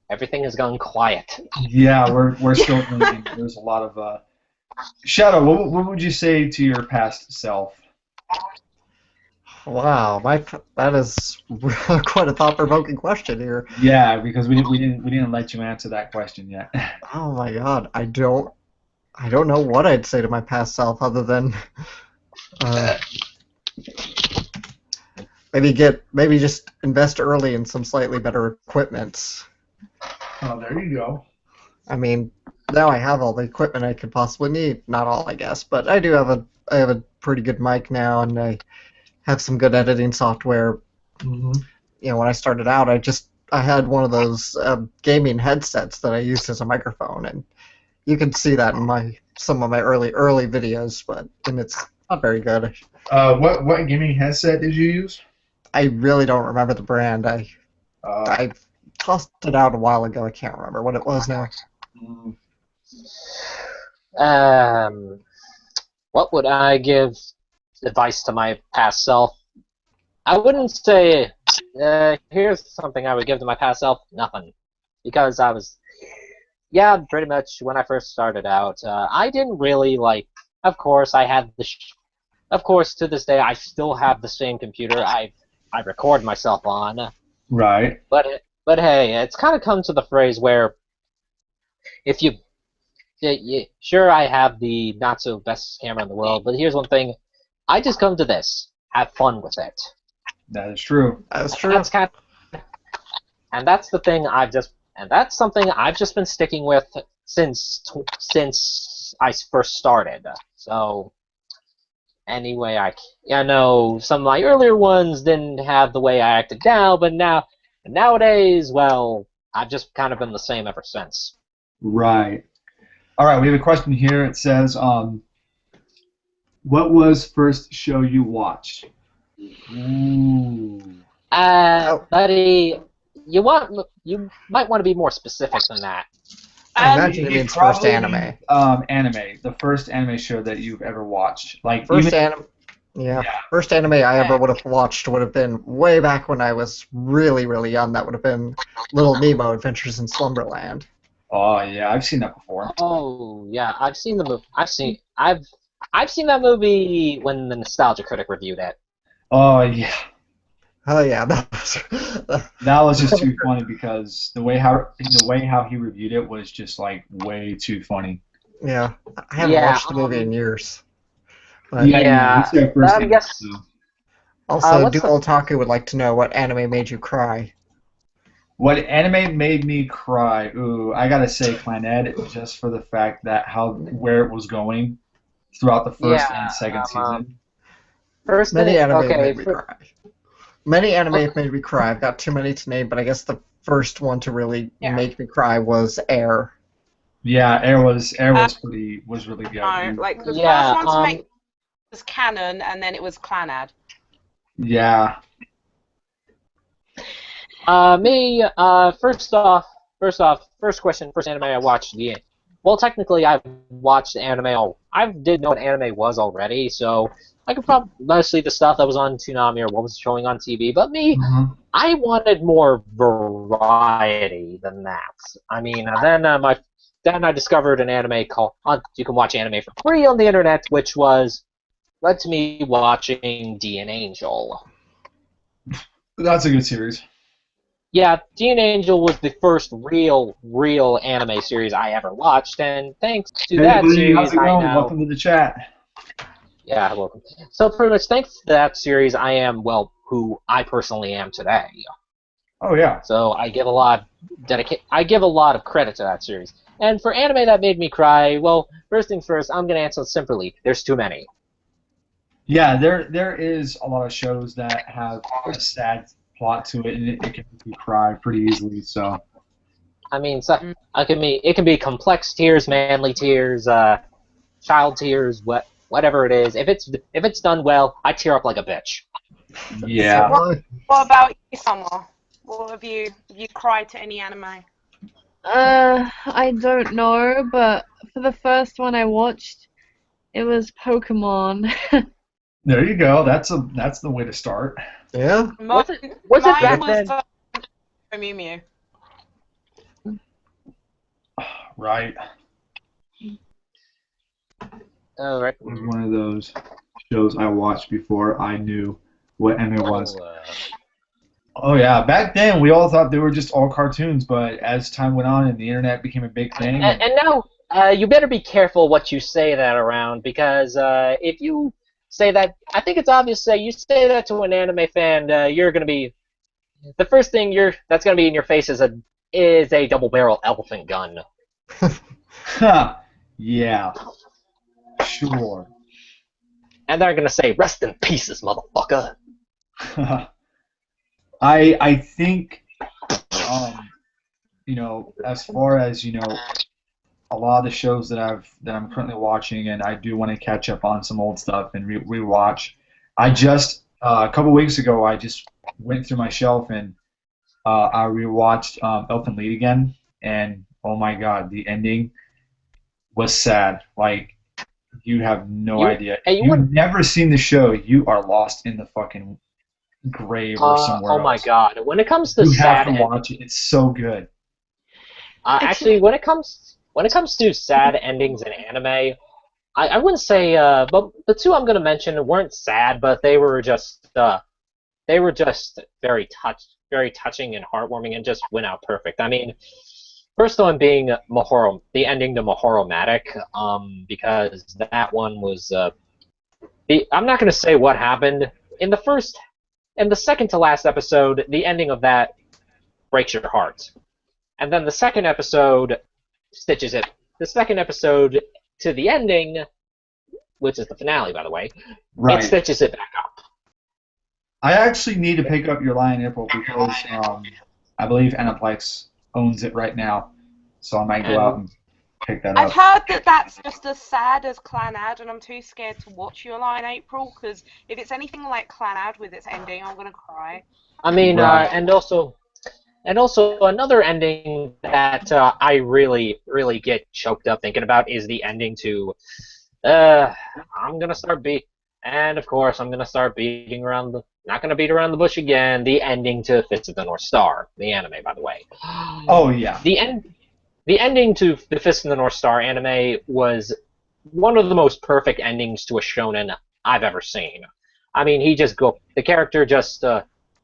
Everything has gone quiet. Yeah, we're still thinking. There's a lot of Shadow. What would you say to your past self? Wow, that is quite a thought-provoking question here. Yeah, because we didn't let you answer that question yet. Oh my God, I don't know what I'd say to my past self other than uh, maybe just invest early in some slightly better equipment. Oh, there you go. I mean, now I have all the equipment I could possibly need. Not all, I guess, but I have a pretty good mic now, and I have some good editing software. Mm-hmm. You know, when I started out, I had one of those gaming headsets that I used as a microphone, and you can see that in some of my early videos, and it's not very good. What gaming headset did you use? I really don't remember the brand. I tossed it out a while ago. I can't remember what it was now. What would I give advice to my past self? I wouldn't say, here's something I would give to my past self. Nothing. Because pretty much when I first started out, I didn't really of course I had of course to this day I still have the same computer I record myself on. Right. But hey, it's kind of come to the phrase where if sure, I have the not so best camera in the world, but here's one thing: I just come to this, have fun with it. That is true. That's true. And that's something I've just been sticking with since I first started. So anyway, I know some of my earlier ones didn't have the way I acted now, but nowadays, well, I've just kind of been the same ever since. Right. All right, we have a question here. It says, what was first show you watched? Ooh. Buddy, you might want to be more specific than that. I imagine it means first anime. Anime. The first anime show that you've ever watched. First anime I ever would have watched would have been way back when I was really, really young. That would have been Little Nemo Adventures in Slumberland. Oh yeah, I've seen that before. Oh yeah, I've seen the movie. I've seen that movie when the Nostalgia Critic reviewed it. Oh yeah. Oh yeah, that was just too funny because the way how he reviewed it was just way too funny. Yeah, I haven't watched the movie in years. But yeah. Also, Dual Otaku would like to know what anime made you cry. What anime made me cry? Ooh, I gotta say Clannad, just for the fact that where it was going throughout the first and second season. Many anime made me cry. Many anime have made me cry. I've got too many to name, but I guess the first one to really make me cry was Air. Yeah, Air was really good. No, the first one to make was canon, and then it was Clannad. Yeah. First anime I watched. Well, technically, I've watched anime. I did know what anime was already, so I could probably mostly the stuff that was on Toonami or what was showing on TV. But I wanted more variety than that. I mean, then I discovered an anime called you can watch anime for free on the internet, which led to me watching D.N. Angel. That's a good series. Yeah, D.N. Angel was the first real anime series I ever watched, and thanks to that series, how's it going? Welcome to the chat. Yeah, welcome. So pretty much thanks to that series, I am, who I personally am today. Oh yeah. So I give a lot of credit to that series. And for anime that made me cry, well, first things first, I'm gonna answer simply. There's too many. Yeah, there is a lot of shows that have a sad plot to it, and it can make you cry pretty easily. So. I mean, so, it can be complex tears, manly tears, child tears, whatever it is. If it's done well, I tear up like a bitch. Yeah. What about you, Summer? What have you cried to any anime? I don't know, but for the first one I watched, it was Pokemon. There you go. That's the way to start. Yeah. Was it Mine back was then? Mew Mew. Right. Oh, right. It was one of those shows I watched before I knew what anime was. Oh yeah, back then we all thought they were just all cartoons, but as time went on and the internet became a big thing, And now, you better be careful what you say that around, because if you say that, I think it's obvious that you say that to an anime fan, you're gonna be the first thing that's gonna be in your face is a double barrel elephant gun. yeah, sure. And they're gonna say, "Rest in pieces, motherfucker." I think as far as a lot of the shows that I'm currently watching, and I do want to catch up on some old stuff and rewatch. I just a couple weeks ago I just went through my shelf and I rewatched Elfen Lied again, and oh my god, the ending was sad. Like you have no idea. You've never seen the show. You are lost in the fucking grave or somewhere else. Oh my god! When it comes to you sad, have to watch it. It's so good. Actually, when it comes to sad endings in anime, I wouldn't say. But the two I'm gonna mention weren't sad, but they were just very touching and heartwarming, and just went out perfect. I mean, first one being Mahoro, the ending to Mahoromatic, because that one was. I'm not gonna say what happened in the second to last episode. The ending of that breaks your heart. And then the second episode stitches it. The second episode to the ending, which is the finale, by the way, Right. it stitches it back up. I actually need to pick up Your Lie in April because I believe Aniplex owns it right now, so I might go out and pick that I've up. heard that that's just as sad as Clanad, and I'm too scared to watch Your Lie in April, because if it's anything like Clanad with its ending, I'm gonna cry. I mean, Right. and also another ending that I really get choked up thinking about is the ending to I'm gonna start and of course I'm gonna start not gonna beat around the bush again. The ending to Fist of the North Star, the anime, by the way. Oh yeah. The ending to the Fist of the North Star anime was one of the most perfect endings to a shonen I've ever seen. I mean, the character just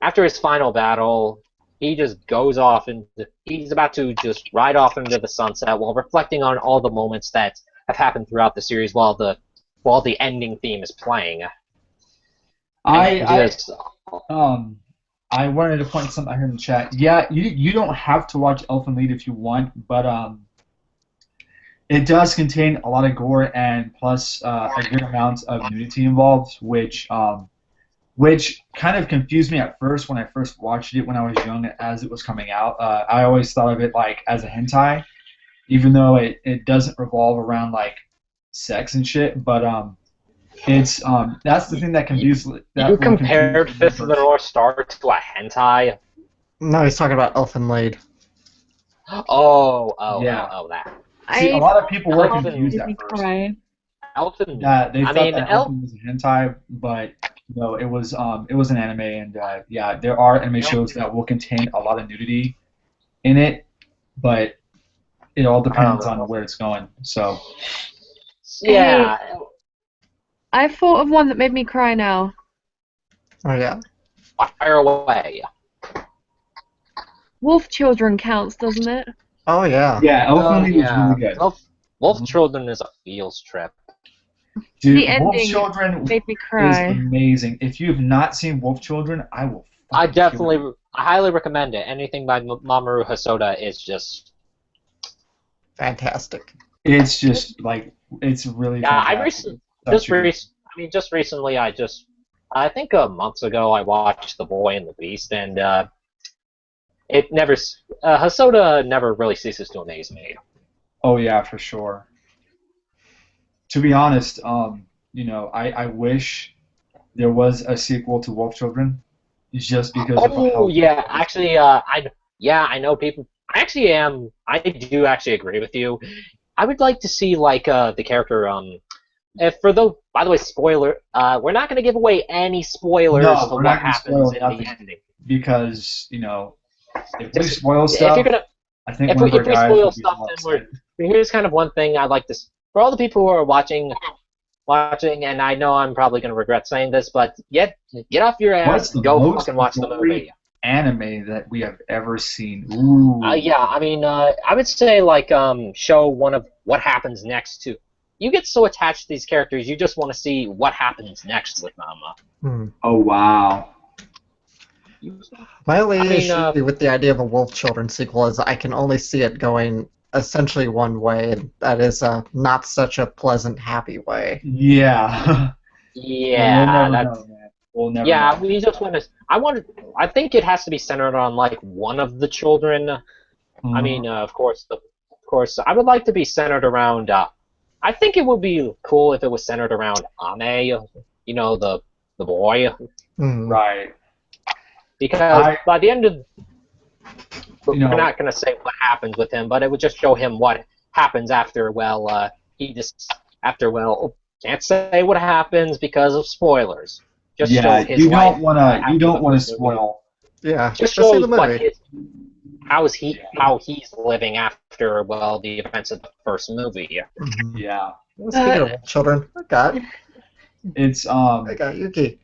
after his final battle, he just goes off and he's about to just ride off into the sunset while reflecting on all the moments that have happened throughout the series while the ending theme is playing. I wanted to point something out here in the chat. Yeah, you don't have to watch Elfen Lied if you want, but it does contain a lot of gore and plus a good amount of nudity involved, which kind of confused me at first when I first watched it when I was young as it was coming out. I always thought of it like as a hentai, even though it doesn't revolve around like sex and shit, but it's that's the thing that confused. You compared Fist of the North Star to a hentai? No, he's talking about Elfen Lied. Oh, that. See, a lot of people were confused at first. Cry. Elfen. They thought that Elfen was a hentai, but no, it was an anime, and yeah, there are anime shows that will contain a lot of nudity in it, but it all depends on where it's going. So. Yeah. I thought of one that made me cry now. Oh yeah. Fire away. Wolf Children counts, doesn't it? Oh yeah. Yeah, Elfen Lied was really good. Wolf Children is a feels trip. Dude, The Wolf ending Children made me is cry. amazing. If you have not seen Wolf Children, I highly recommend it. Anything by Mamoru Hosoda is just Fantastic. It's just like it's really. Yeah, fantastic. just recently, I think months ago, I watched The Boy and the Beast, and it never Hosoda never really ceases to amaze me. Oh yeah, for sure. To be honest, I wish there was a sequel to Wolf Children, just because of Oh how. yeah, actually, I know people. I do actually agree with you. I would like to see like the character if for the by the way spoiler we're not going to give away any spoilers No, to we're what not going to happens spoil in nothing the ending. because if we Just spoil if stuff, you're gonna I think one of our if we guys spoil would be a stuff, little then upset. here's kind of one thing I'd like to for all the people who are watching, and I know I'm probably going to regret saying this, but get off your ass What's and the go most fucking watch the movie. gory anime that we have ever seen? Ooh. Yeah, I mean, I would say like show one of what happens next to. You get so attached to these characters, you just want to see what happens next with them. Hmm. Oh wow. My only I mean, issue with the idea of a Wolf Children sequel is I can only see it going essentially one way, and that is not such a pleasant, happy way. Yeah. Yeah, we'll never that's know, man. We'll never yeah. know. We just want to. I think it has to be centered on like one of the children. I mean, of course, I would like to be centered around. I think it would be cool if it was centered around Ame. You know, the boy. Hmm. Right. Because by the end of, we're You know- not going to say what happens with him, but it would just show him what happens after. Can't say what happens because of spoilers. Just show Yeah, his you life. don't want to. after You don't the want to first movie. spoil. Yeah, Just just see shows the what movie. how he's living after the events of the first movie. Mhm. Yeah. Well, speaking of Wolf Children, It's I got Yuki.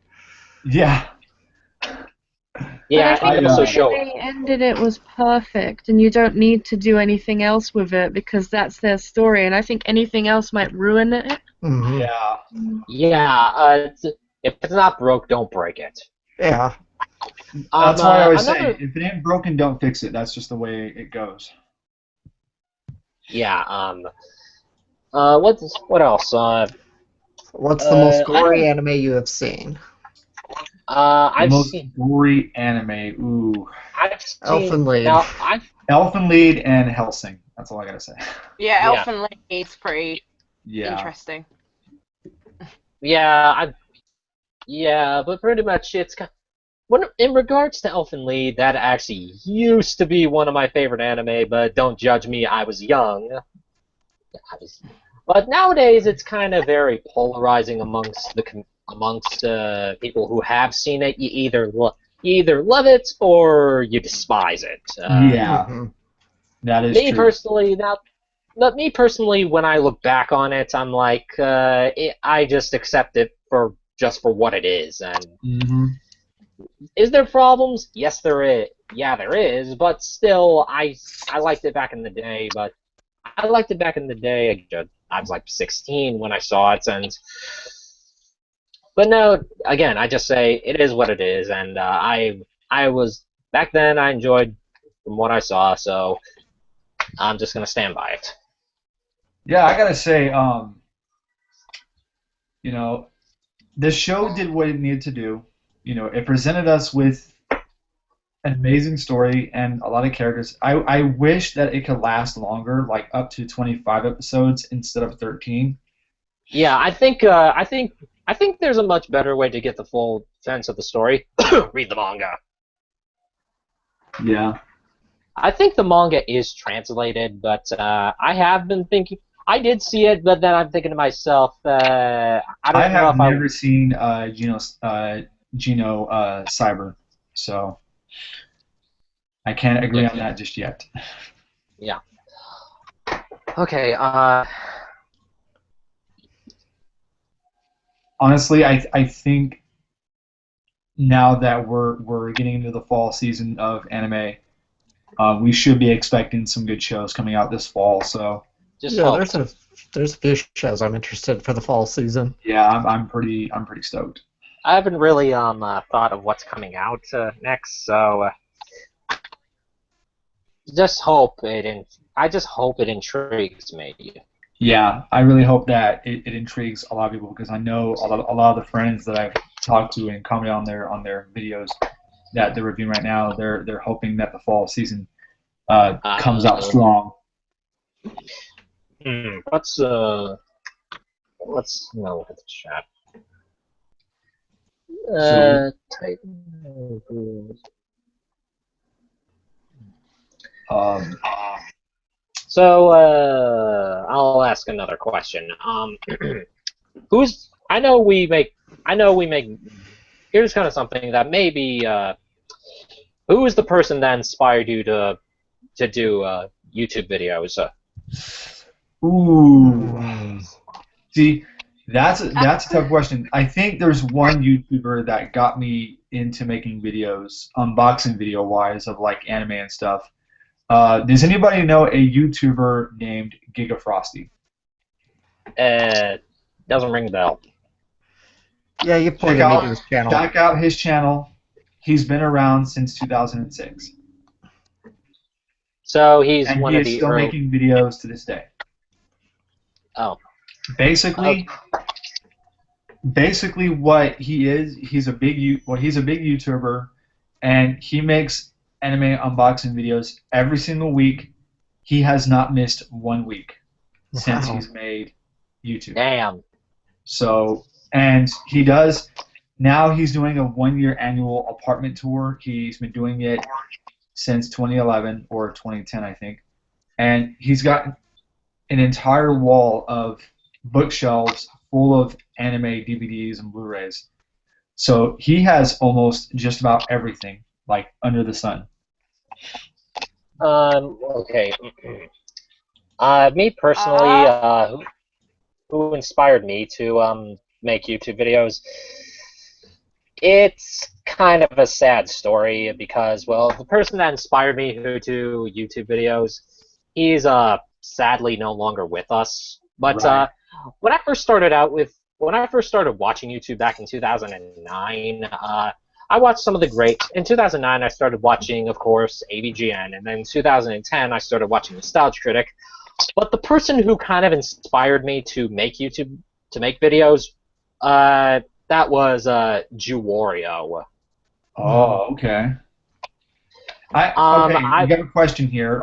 Yeah. Yeah, But I and think also the show. way they ended it was perfect, and you don't need to do anything else with it because that's their story. And I think anything else might ruin it. Mhm. Yeah. Yeah, if it's not broke, don't break it. Yeah. That's why I always another- say, if it ain't broken, don't fix it. That's just the way it goes. Yeah. What else? What's the most I gory don't- anime you have seen? The I've most seen. gory anime. Ooh. I've seen. Elfen Lied. Now, I've Elfen Lied and Helsing. That's all I gotta say. Yeah, Yeah. Elfen Lied's pretty Yeah. interesting. Yeah, but pretty much in regards to Elfen Lied, that actually used to be one of my favorite anime, but don't judge me, I was young. But nowadays, it's kind of very polarizing amongst people who have seen it. You either love it or you despise it. Yeah. Mhm. That is Me true. personally, when I look back on it, I'm like, I just accept it for what it is. And Hmm. is there problems? Yes, there is. Yeah, there is. But still, I liked it back in the day. But I liked it back in the day. I was like 16 when I saw it, but no. Again, I just say it is what it is, and I was back then. I enjoyed from what I saw, so I'm just gonna stand by it. Yeah, I gotta say, the show did what it needed to do. It presented us with an amazing story and a lot of characters. I wish that it could last longer, like up to 25 episodes instead of 13. Yeah, I think there's a much better way to get the full sense of the story. Read the manga. Yeah. I think the manga is translated, but I have been thinking. I did see it, but then I'm thinking to myself, I don't I know have if I. never seen Geno Cyber, so I can't agree on that just yet. Yeah. Okay. Honestly, I think now that we're getting into the fall season of anime, we should be expecting some good shows coming out this fall. So Just Yeah, hope. there's a few shows I'm interested for the fall season. yeah, I'm pretty stoked. I haven't really thought of what's coming out next, so just hope it. I just hope it intrigues me. Yeah, I really hope that it intrigues a lot of people because I know a lot of the friends that I've talked to and commented on their videos, that they're reviewing right now. They're hoping that the fall season comes out Uh, strong. let's look at the chat. So- Titan. Um, So I'll ask another question. I know we make. Here's kind of something that maybe. Who is the person that inspired you to do YouTube videos? ooh, see, that's a tough question. I think there's one YouTuber that got me into making videos, unboxing video wise, of like anime and stuff. Does anybody know a YouTuber named Giga Frosty? Doesn't ring the bell. Yeah, you pointed Check me out- to his channel. Check out his channel. He's been around since 2006, So he's and one he of is the still early. making videos to this day. Oh. Basically, what he is, he's a big YouTuber, and he makes anime unboxing videos every single week. He has not missed 1 week since Wow. he's made YouTube. Damn. So, and he does, now he's doing a 1-year annual apartment tour. He's been doing it since 2011 or 2010, I think. And he's got an entire wall of bookshelves full of anime DVDs and Blu-rays. So he has almost just about everything, like, under the sun. Okay. Me personally, who inspired me to make YouTube videos? It's kind of a sad story because, well, the person that inspired me to do YouTube videos, he's sadly no longer with us. But Right. when I first started watching YouTube back in 2009, I watched some of the greats. In 2009, I started watching, of course, AVGN, and then in 2010, I started watching Nostalgia Critic. But the person who kind of inspired me to make YouTube, to make videos, that was Juwario. Oh, okay. I got a question here.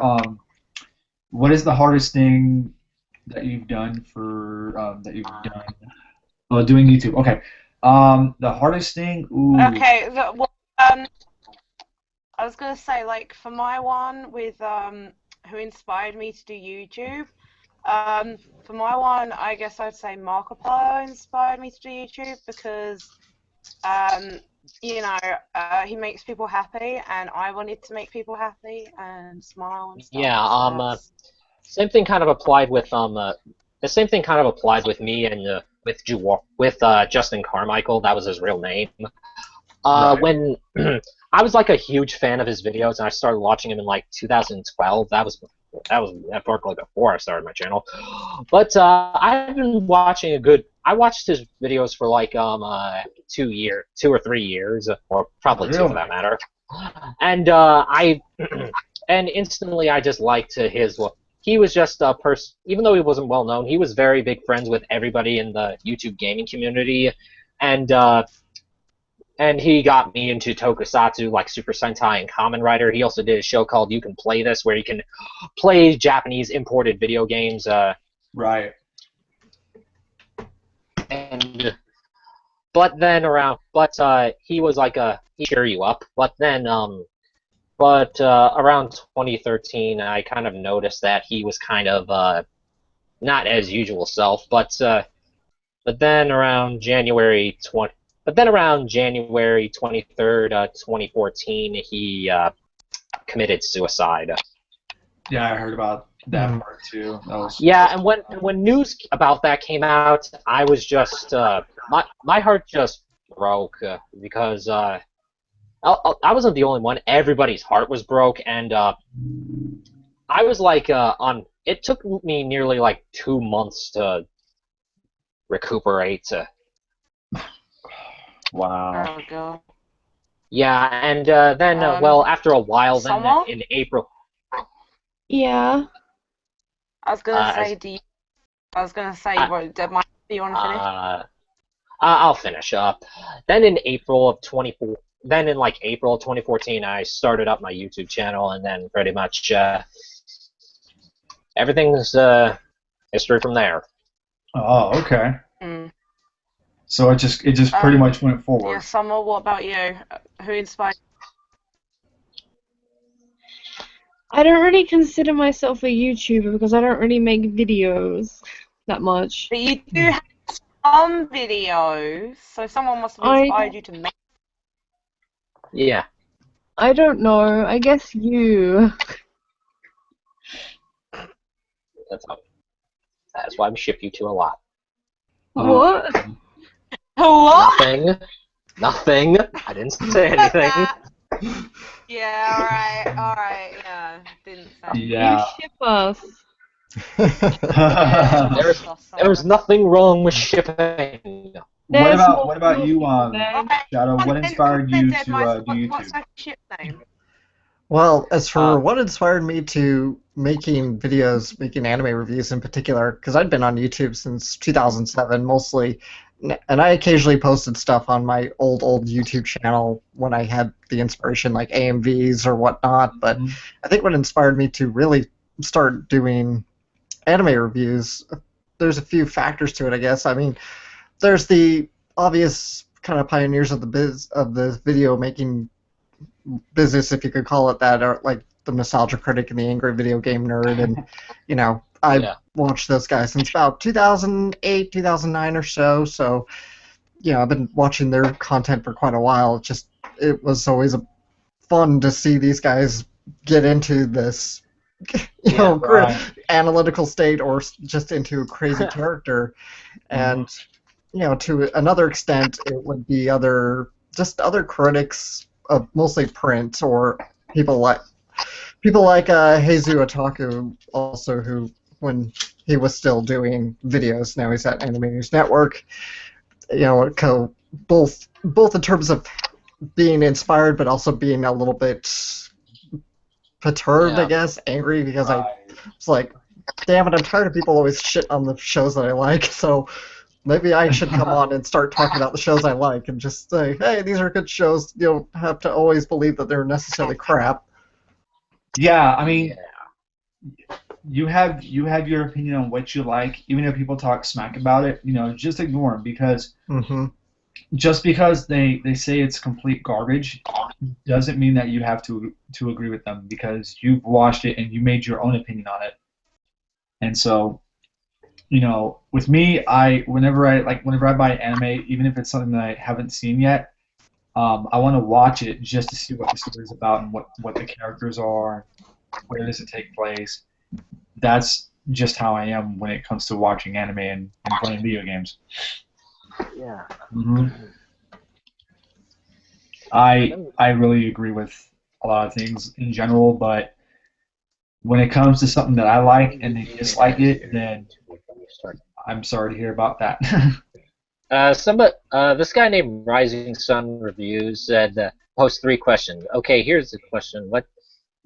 What is the hardest thing that you've done doing YouTube? Okay. The hardest thing. Ooh. Okay, I was gonna say, like, for my one with who inspired me to do YouTube. For my one, I guess I'd say Markiplier inspired me to do YouTube because, he makes people happy, and I wanted to make people happy and smile and stuff. Yeah. so that's- Same thing kind of applied with the same thing kind of applied with me and with Justin Carmichael. That was his real name. Right. When I was like a huge fan of his videos, and I started watching him in like 2012. That was like before I started my channel. But I've been watching I watched his videos for like 2 or 3 years, or probably 2 for Really? that matter. And and instantly I just liked his. He was just a person. Even though he wasn't well known, he was very big friends with everybody in the YouTube gaming community, and he got me into tokusatsu, like Super Sentai and Kamen Rider. He also did a show called You Can Play This, where you can play Japanese imported video games. Right. He was like he cheer you up. But then, around 2013, I kind of noticed that he was kind of not as usual self. But then around January 23rd, 2014, he committed suicide. Yeah, I heard about that Mhm. part too. That was Yeah, and when news about that came out, I was just my heart just broke because I wasn't the only one. Everybody's heart was broke, and I was like It took me nearly like 2 months to recuperate. Wow. Oh god. Yeah, and then after a while, then someone? in April. Yeah. I was gonna Uh, say, do you want to finish? I'll finish up. Then in April of then in like April 2014, I started up my YouTube channel, and then pretty much everything's history from there. Oh, okay. Mm. So it just pretty much went forward. Yeah, Summer, what about you? Who inspired I don't really consider myself a YouTuber because I don't really make videos that much. But you do have some videos, so someone must have inspired you to make. Yeah. I don't know. I guess you. That's why we ship you two a lot. What? What? Nothing. I didn't say anything. Yeah, alright, yeah. Didn't say. Yeah. You ship us. There's nothing wrong with shipping. There's What about more you, there. Shadow? What inspired you to do What's YouTube? her ship name? Well, as for what inspired me to making videos, making anime reviews in particular, because I'd been on YouTube since 2007 mostly, and I occasionally posted stuff on my old YouTube channel when I had the inspiration, like AMVs or whatnot, but I think what inspired me to really start doing anime reviews, there's a few factors to it, I guess. I mean, there's the obvious kind of pioneers of the video making business, if you could call it that, or like the Nostalgia Critic and the Angry Video Game Nerd, and I watched those guys since about 2008, 2009 or so. So I've been watching their content for quite a while. It was always fun to see these guys get into this, analytical state, or just into a crazy character, and to another extent, it would be other critics of mostly print, or people like Heizu Otaku, also, who, when he was still doing videos, now he's at Anime News Network. Both in terms of being inspired, but also being a little bit perturbed, I guess, angry, because I was like, damn it, I'm tired of people always shit on the shows that I like, so maybe I should come on and start talking about the shows I like and just say, hey, these are good shows. You don't have to always believe that they're necessarily crap. Yeah, I mean, you have your opinion on what you like. Even if people talk smack about it, just ignore them, because just because they say it's complete garbage doesn't mean that you have to agree with them, because you've watched it and you made your own opinion on it. And so, with me, whenever I buy anime, even if it's something that I haven't seen yet, I want to watch it just to see what the story is about and what the characters are, where does it take place. That's just how I am when it comes to watching anime and playing video games. Yeah. I really agree with a lot of things in general, but when it comes to something that I like and they dislike it, then I'm sorry to hear about that. This guy named Rising Sun Reviews said, post 3 questions. Okay, here's the question.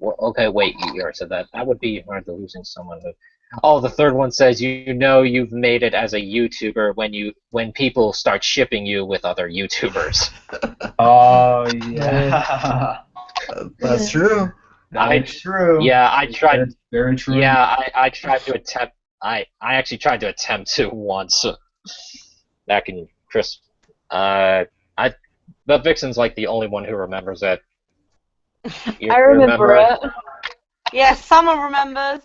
Okay, wait, you already said that. That would be hard to losing someone who... Oh, the third one says, you've made it as a YouTuber when people start shipping you with other YouTubers. Oh, yeah. That's true. That's true. Yeah, I tried. That's very true. Yeah, I tried to attempt. I actually tried to attempt to once. Back in Chris. But Vixen's like the only one who remembers it. I remember it. Yeah, someone remembers.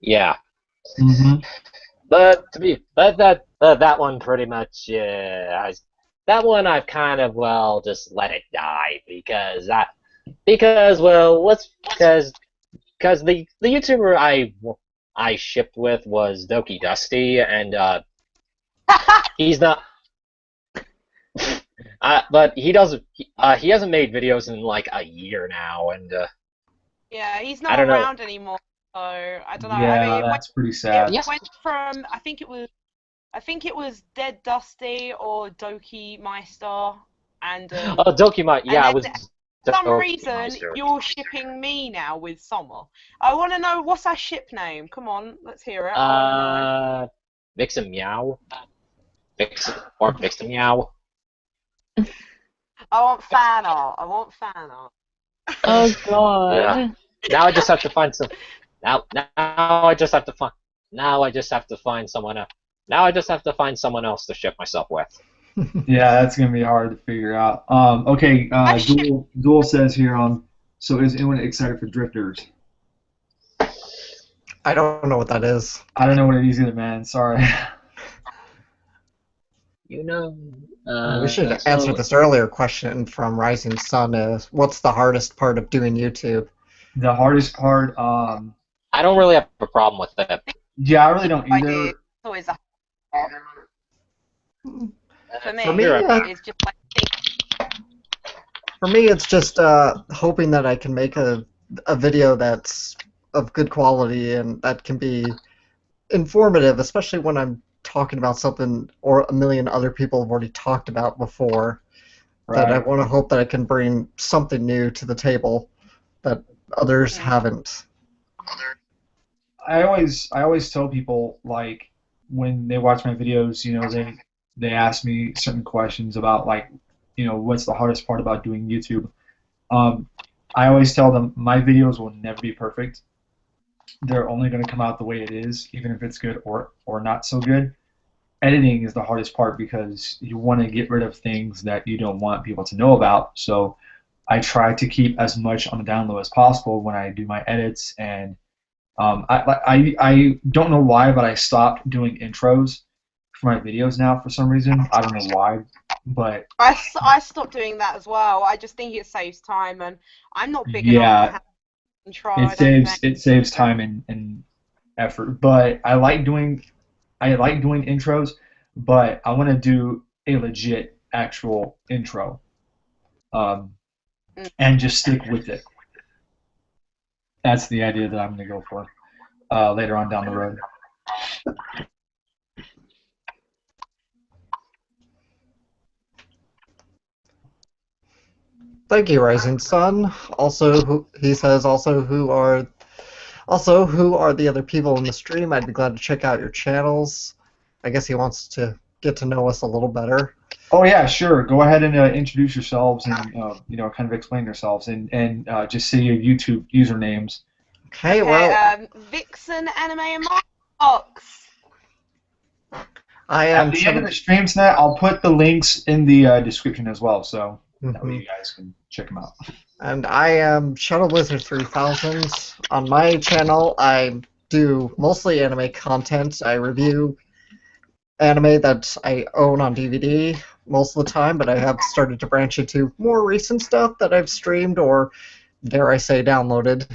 Yeah. Mm-hmm. That one pretty much. That one I've kind of just let it die because the YouTuber I shipped with was Doki Dusty, and he's not. But he doesn't. He hasn't made videos in like a year now, and yeah, he's not around anymore. So I don't know. Yeah, I mean, that's pretty sad. It went from I think it was Dead Dusty or Doki Meister, and Doki Meister. Yeah, it was. For some reason, you're shipping me now with Summer. I want to know, what's our ship name? Come on, let's hear it. Vixen Meow. Vixen Meow. I want fan art. I want fan art. Oh God. Yeah. Now I just have to find some. Now I just have to find. Now I just have to find someone else. Now I just have to find someone else to ship myself with. Yeah, that's gonna be hard to figure out. Okay, Duel says here so is anyone excited for Drifters? I don't know what that is. I don't know what it is either, man. Sorry. You know. We should so- answer this earlier question from Rising Sun is, what's the hardest part of doing YouTube? The hardest part, I don't really have a problem with that. yeah, I really don't I either. do. It's always a for me. For me, It's just like For me, it's just hoping that I can make a video that's of good quality and that can be informative, especially when I'm talking about something or a million other people have already talked about before. That I Right. want to hope that I can bring something new to the table that others haven't. I always tell people, like, when they watch my videos, they ask me certain questions about, like, what's the hardest part about doing YouTube. I always tell them my videos will never be perfect. They're only going to come out the way it is, even if it's good or not so good. Editing is the hardest part because you want to get rid of things that you don't want people to know about. So I try to keep as much on the down low as possible when I do my edits. And I don't know why, but I stopped doing intros for my videos now for some reason. I don't know why, but I stopped doing that as well. I just think it saves time, and I'm not big enough yeah, to have control. it saves time and effort. But I like doing intros, but I want to do a legit actual intro, and just stick with it. That's the idea that I'm going to go for later on down the road. Thank you, Rising Sun. He says who are the other people in the stream? I'd be glad to check out your channels. I guess he wants to get to know us a little better. Oh yeah, sure. Go ahead and introduce yourselves and kind of explain yourselves and just say your YouTube usernames. Okay, well, Vixen Anime and Marks. I At am. the end of the stream tonight, I'll put the links in the description as well, so that way you guys can check them out. And I am Shadow Blizzard 3000. On my channel, I do mostly anime content. I review anime that I own on DVD most of the time, but I have started to branch into more recent stuff that I've streamed or, dare I say, downloaded.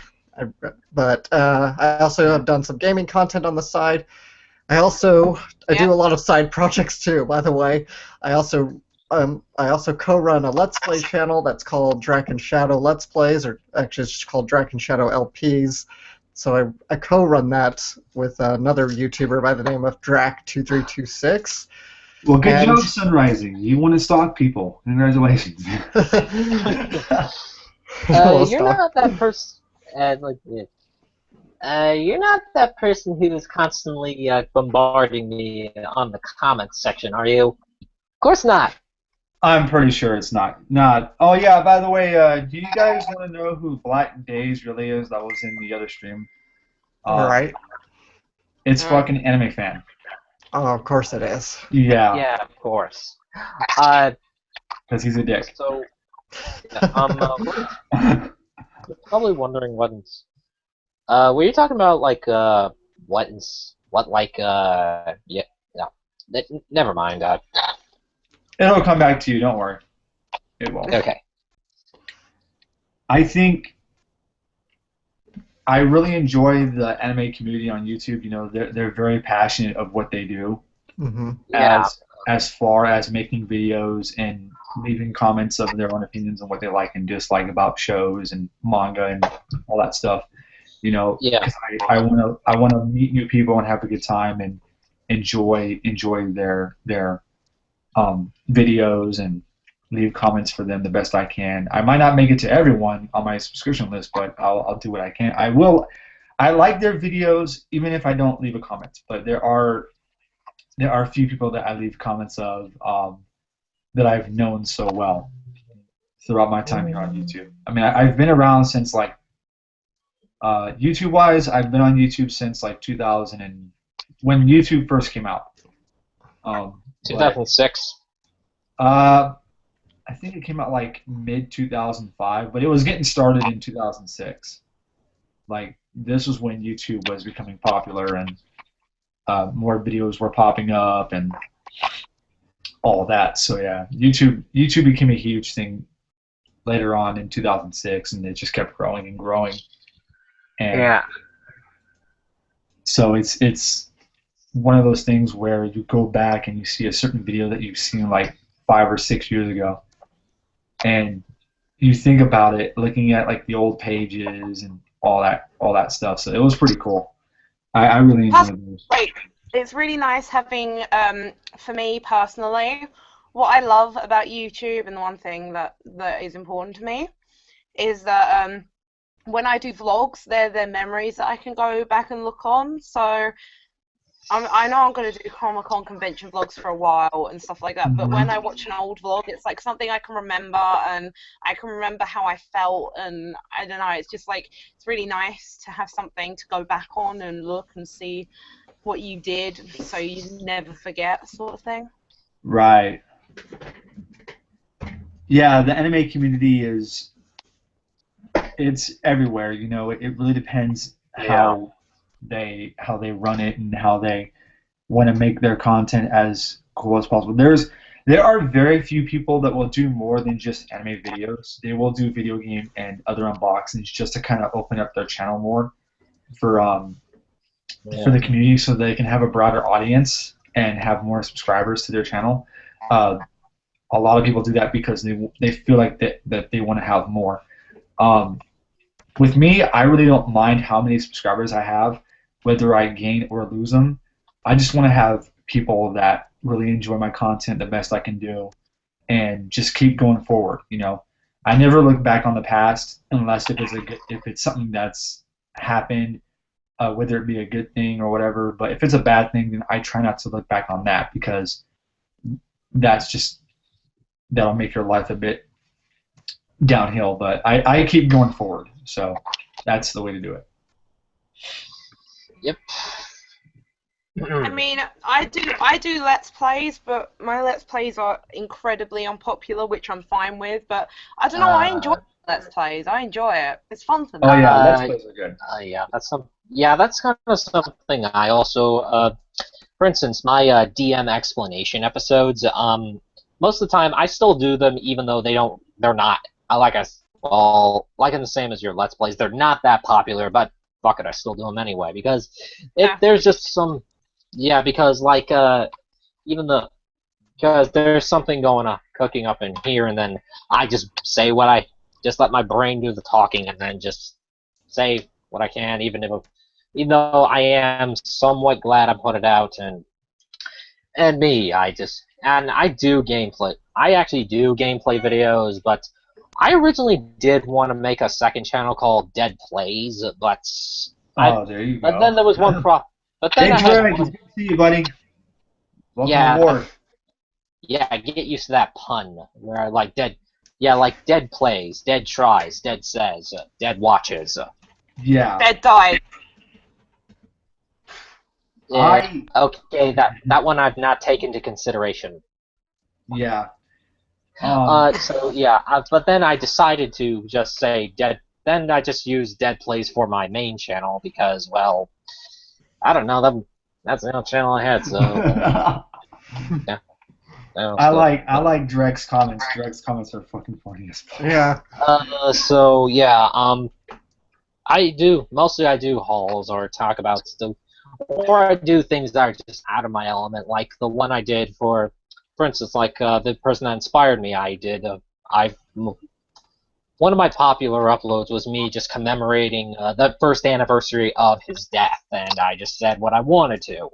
But I also have done some gaming content on the side. I do a lot of side projects too, by the way. I also co-run a Let's Play channel that's called Draken Shadow Let's Plays, or actually it's just called Draken Shadow LPs. So I co-run that with another YouTuber by the name of Drac2326. Well, good job, Sunrising. You want to stalk people. Congratulations. You're not that person. You're not that person who's constantly bombarding me on the comments section, are you? Of course not. I'm pretty sure it's not. Oh yeah. By the way, do you guys want to know who Black Days really is? That was in the other stream. All right. It's fucking Anime Fan. Oh, of course it is. Yeah. Yeah, of course. Because he's a dick. So, probably wondering what's. Were you talking about never mind. It'll come back to you. Don't worry. It will. Okay. I think I really enjoy the anime community on YouTube. They're very passionate of what they do. Mm-hmm. Yeah. As far as making videos and leaving comments of their own opinions on what they like and dislike about shows and manga and all that stuff. Yeah. 'Cause I want to meet new people and have a good time and enjoy their videos and leave comments for them the best I can. I might not make it to everyone on my subscription list, but I'll do what I can. I like their videos even if I don't leave a comment. But there are a few people that I leave comments of that I've known so well, throughout my time here on YouTube. I mean, I've been around since like YouTube-wise, I've been on YouTube since like 2000 and when YouTube first came out. 2006. I think it came out like mid 2005, but it was getting started in 2006. Like this was when YouTube was becoming popular and more videos were popping up and all that. So yeah, YouTube became a huge thing later on in 2006, and it just kept growing and growing. And Yeah. so it's one of those things where you go back and you see a certain video that you've seen like 5 or 6 years ago, and you think about it, looking at like the old pages and all that stuff. So it was pretty cool. I really enjoyed those. Like, it's really nice having, for me personally, what I love about YouTube and the one thing that is important to me is that when I do vlogs, they're memories that I can go back and look on. So I know I'm going to do Comic-Con convention vlogs for a while and stuff like that, but when I watch an old vlog, it's like something I can remember, and I can remember how I felt, and I don't know, it's just like, it's really nice to have something to go back on and look and see what you did so you never forget, sort of thing. Right. Yeah, the anime community it's everywhere, you know. It really depends how they run it and how they want to make their content as cool as possible. There are very few people that will do more than just anime videos. They will do video game and other unboxings just to kind of open up their channel more for the community, so they can have a broader audience and have more subscribers to their channel. A lot of people do that because they feel like that they want to have more. With me, I really don't mind how many subscribers I have, whether I gain or lose them. I just want to have people that really enjoy my content the best I can do, and just keep going forward. You know, I never look back on the past unless if it's something that's happened, whether it be a good thing or whatever. But if it's a bad thing, then I try not to look back on that, because that'll make your life a bit downhill. But I keep going forward, so that's the way to do it. Yep. I mean, I do Let's Plays, but my Let's Plays are incredibly unpopular, which I'm fine with. But I don't know, I enjoy Let's Plays. I enjoy it. It's fun for me. Oh yeah, Let's Plays are good. That's kind of something I also, for instance, my DM explanation episodes. Most of the time, I still do them, even though they're not. Like in the same as your Let's Plays, they're not that popular, but fuck it, I still do them anyway, because there's just some. Yeah, because like because there's something cooking up in here, and then I just say what just let my brain do the talking, and then just say what I can, even though I am somewhat glad I put it out, and I do gameplay. I actually do gameplay videos, but I originally did want to make a second channel called Dead Plays, but there you go. But then there was one problem. But then Hey, Greg, good to see you, buddy. Welcome aboard. Yeah, get used to that pun where like Dead Plays, Dead Tries, Dead Says, Dead Watches. Yeah. Dead died. Yeah, okay, that one I've not taken into consideration. Yeah. But then I decided to just say Dead. Then I just used Dead Plays for my main channel because, well, I don't know, that's the only channel I had, so yeah. I like Dreg's comments. Dreg's comments are fucking funny as fuck. Yeah. I do hauls or talk about stuff, or I do things that are just out of my element, like the one I did for instance, like the person that inspired me. One of my popular uploads was me just commemorating the first anniversary of his death, and I just said what I wanted to.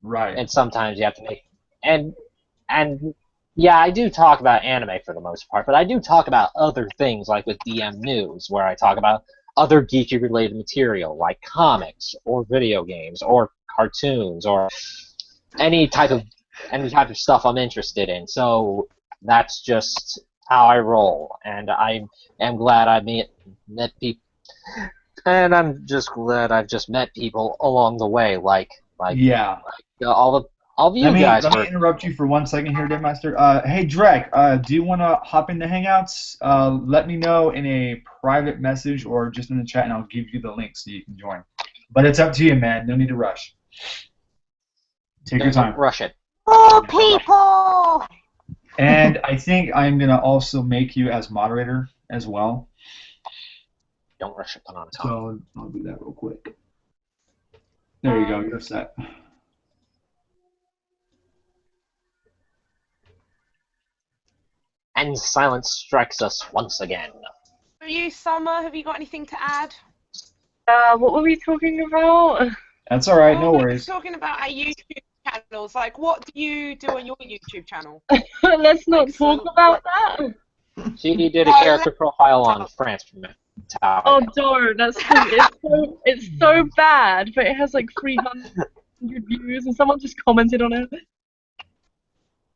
Right. And sometimes you have to make and yeah, I do talk about anime for the most part, but I do talk about other things, like with DM News, where I talk about other geeky related material, like comics or video games or cartoons or any type of stuff I'm interested in. So that's just how I roll, and I am glad I met people, and I'm just glad I've just met people along the way, like Yeah. all of you Let me guys let were. me interrupt you for 1 second here, Deadmaster. Hey, Drek, do you want to hop in the Hangouts? Let me know in a private message or just in the chat, and I'll give you the link so you can join. But it's up to you, man. No need to rush. Take your time. Rush it. Oh, people! And I think I'm gonna also make you as moderator as well. Don't rush it. Put on a top. So I'll do that real quick. There you go. You're set. And silence strikes us once again. Are you, Summer? Have you got anything to add? What were we talking about? That's all right. No We're worries. talking about our YouTube channels. Like, what do you do on your YouTube channel? Let's not Like, talk so- about that. She did a character profile on France Metallica. Oh, don't. It's so bad, but it has like 300 views, and someone just commented on it.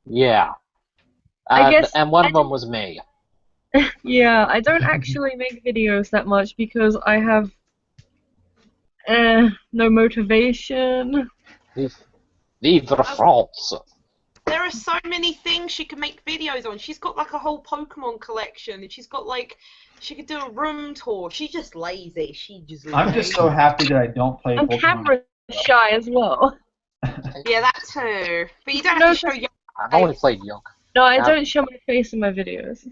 Yeah. I guess and one of them was me. Yeah, I don't actually make videos that much because I have no motivation. Vivre France. There are so many things she can make videos on. She's got like a whole Pokemon collection, and she's got like, she could do a room tour. She's just lazy. I'm just so happy that I don't play I'm Pokemon. camera shy as well. Yeah, that too. But you don't No, have to show your I've only played Yoke. No, I Yeah. don't show my face in my videos.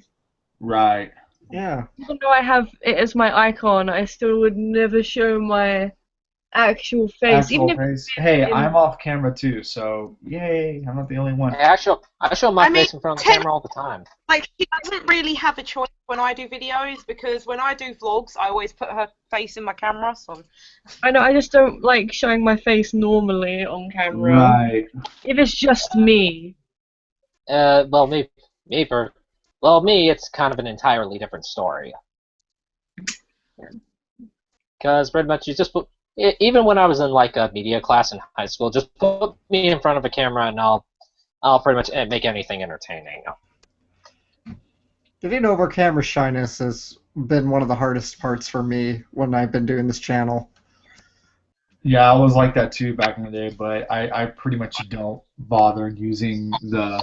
Right. Yeah. Even though I have it as my icon, I still would never show my actual face. Actual Even if face. Hey, in- I'm off camera too, so yay! I'm not the only one. Hey, I show my I mean, face in front of the camera all the time. Like, she doesn't really have a choice when I do videos, because when I do vlogs, I always put her face in my camera, so... I know I just don't like showing my face normally on camera. Right. If it's just me. Well, me, it's kind of an entirely different story. Because pretty much you just put, even when I was in like a media class in high school, just put me in front of a camera and I'll pretty much make anything entertaining. Getting over camera shyness has been one of the hardest parts for me when I've been doing this channel. Yeah, I was like that too back in the day, but I pretty much don't bother using the.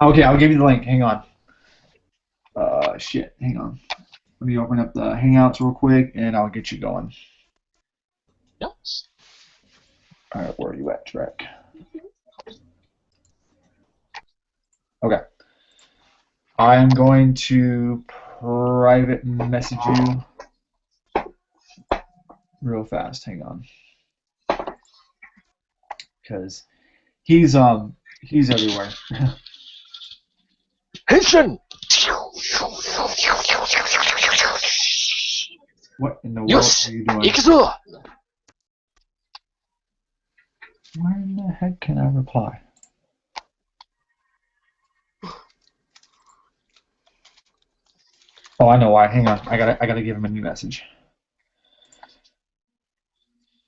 Okay, I'll give you the link. Hang on. Shit. Hang on. Let me open up the Hangouts real quick, and I'll get you going. Yes. All right, where are you at, Trek? Okay. I'm going to private message you real fast. Hang on, because he's everywhere. Haitian! What in the world Yes! are you doing? Ixu! Where in the heck can I reply? Oh, I know why. Hang on. I gotta give him a new message.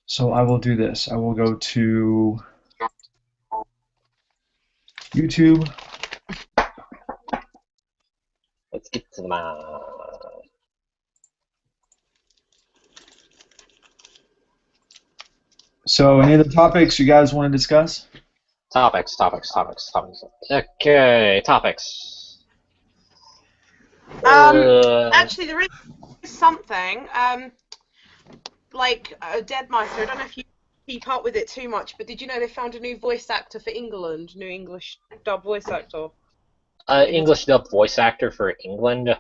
So I will do this. I will go to YouTube. Let's get to my... So any of the topics you guys want to discuss? Topics. Okay, topics. Actually, there is something, like Deadmeister, I don't know if you keep up with it too much, but did you know they found a new voice actor for England? New English dub voice actor. English dub voice actor for England.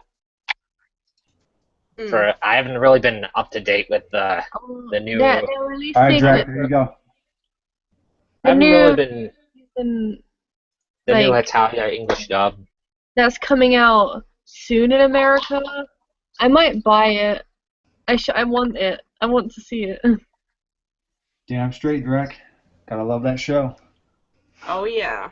Mm. I haven't really been up to date with the new. They're releasing All right, Jack, there you go. I haven't new really been season the new like- Italian English dub. that's coming out soon in America. I might buy it. I want it. I want to see it. Damn straight, Drek. Gotta love that show. Oh yeah.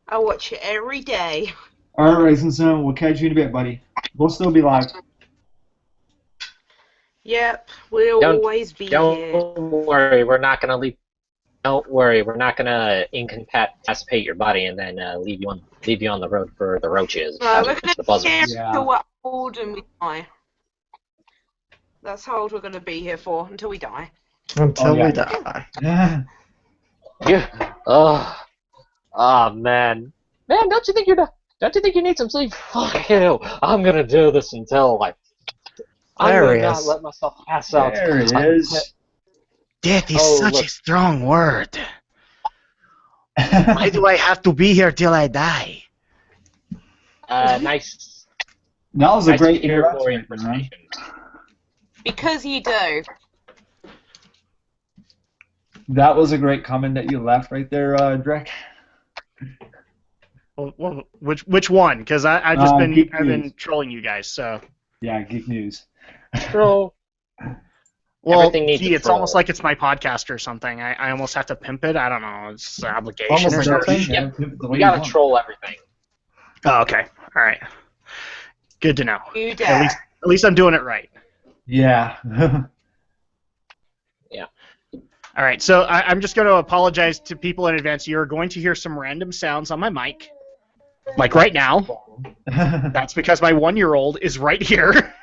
I watch it every day. All right, Raisin Son, we'll catch you in a bit, buddy. We'll still be live. Yep, we'll Don't- always be here. Don't worry, we're not gonna leave. Don't worry, we're not gonna incapacitate your body and then leave you on the road for the roaches. No, we're the gonna be buzzards. here Yeah. until we're old and we die. That's how old we're gonna be here for, until we die. Until yeah. we die. Yeah. Yeah. Oh man, don't you think you need some sleep? Fuck you! I'm gonna do this until I'm There gonna he not is. let myself pass out. There it is. Death is Oh, such look. a strong word. Why do I have to be here till I die? Nice. That was a nice to great hear more introduction, man. information. Because you do. That was a great comment that you left right there, Drek. Well, which one? Because I've just been Geek I've been News. trolling you guys. So Yeah, Geek News. Troll. well, Everything needs gee, a it's almost troll. like it's my podcast or something. I almost have to pimp it. I don't know. It's an obligation Almost or like something. nothing. Yeah, the way You gotta want. troll everything. Oh, okay. All right. Good to know. You At dare. least I'm doing it right. Yeah. All right, so I'm just going to apologize to people in advance. You're going to hear some random sounds on my mic, like right now. That's because my 1-year-old is right here,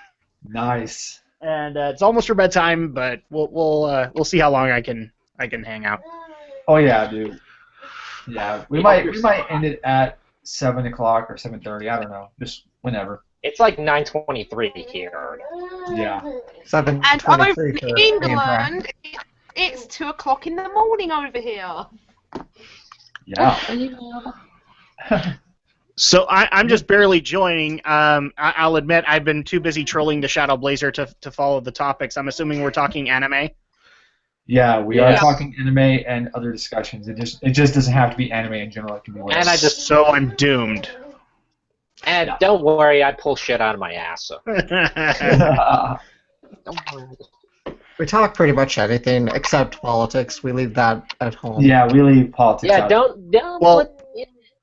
Nice. and it's almost for bedtime. But we'll see how long I can hang out. Oh yeah, dude. Yeah, we might end it at 7 o'clock or 7:30. I don't know, just whenever. It's like 9:23 here. Yeah. 7:23 And for over in England, it's 2 o'clock in the morning over here. Yeah. So I'm just barely joining. I'll admit I've been too busy trolling the Shadow Blazer to follow the topics. I'm assuming we're talking anime. Yeah, we are Yeah. talking anime and other discussions. It just doesn't have to be anime in general. It can be whatever. And I just So I'm doomed. and don't worry, I pull shit out of my ass. So don't worry. We talk pretty much anything except politics. We leave that at home. yeah, we leave politics Yeah, out. don't Well- put.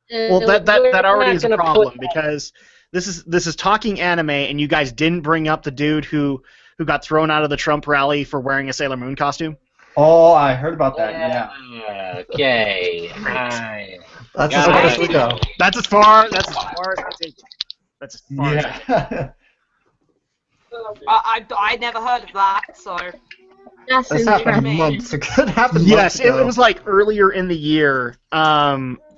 Well, we're that already not is a gonna problem put- because this is talking anime, and you guys didn't bring up the dude who got thrown out of the Trump rally for wearing a Sailor Moon costume. Oh, I heard about that. Yeah. Okay. That's as far as we go. That's as far as I take it. That's as far as I take it. Yeah. I never heard of that, so. That's This happened interesting. months ago. It happened Yes, months it ago. was like earlier in the year.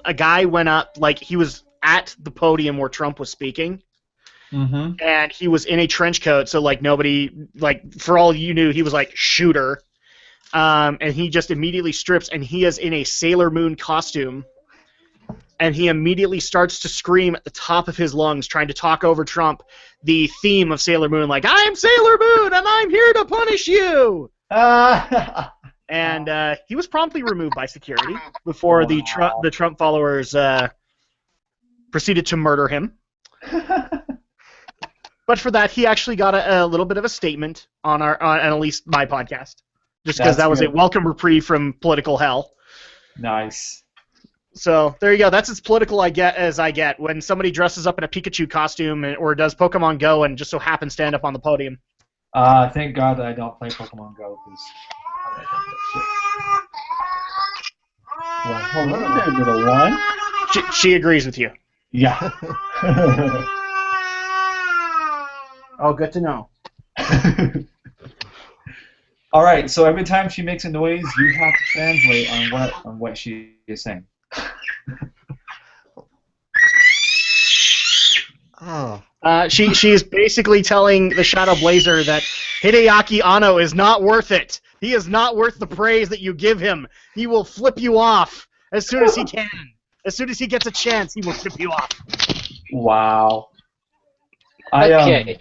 A guy went up, like he was at the podium where Trump was speaking, Mm-hmm. and he was in a trench coat, so like nobody, like for all you knew, he was like shooter. And he just immediately strips, and he is in a Sailor Moon costume, and he immediately starts to scream at the top of his lungs, trying to talk over Trump the theme of Sailor Moon, like "I'm Sailor Moon, and I'm here to punish you." And he was promptly removed by security before the Trump followers proceeded to murder him. But for that, he actually got a little bit of a statement on at least my podcast, just because That's that was a good. welcome reprieve from political hell. Nice. So there you go. That's as political I get when somebody dresses up in a Pikachu costume or does Pokemon Go and just so happens to end up on the podium. Thank God that I don't play Pokemon Go because. Well, hold on there, little one. She agrees with you. Yeah. Oh, good to know. All right. So every time she makes a noise, you have to translate on what she is saying. Oh. She is basically telling the Shadow Blazer that Hideaki Anno is not worth it. He is not worth the praise that you give him. He will flip you off as soon as he can. As soon as he gets a chance, he will flip you off. Wow. Okay.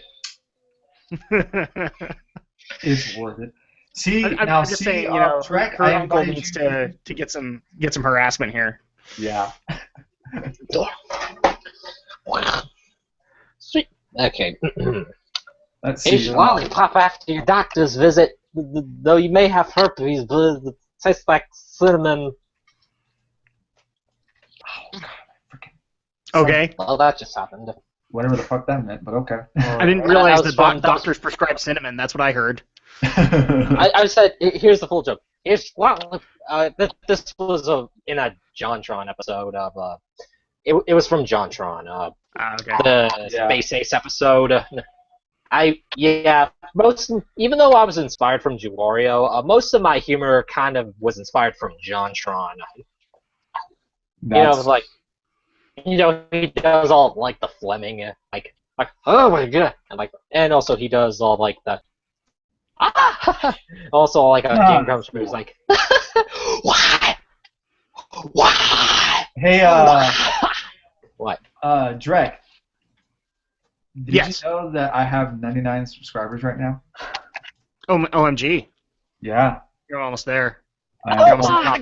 It's worth it. See, I'm now just see, saying, you know, Trek, her I uncle invited needs you- to get some harassment here. Yeah. Sweet. Okay. Let's Here's see. your lollipop after your doctor's visit. Though you may have herpes, but it tastes like cinnamon. Okay. Well, that just happened. Whatever the fuck that meant, but okay. I didn't That realize was that fun. doctors prescribe cinnamon. That's what I heard. I said, here's the full joke. Here's this was in a JonTron episode of it was from JonTron. Okay. The Yeah. Space Ace episode. Even though I was inspired from Wario, most of my humor kind of was inspired from JonTron. That's- Like, he does all like the Fleming, like oh my god, and also he does all like the also like a Game Grumps where he's like why. Hey, What? Drek. Did Yes. you know that I have 99 subscribers right now? OMG. Yeah. You're almost there. I am. my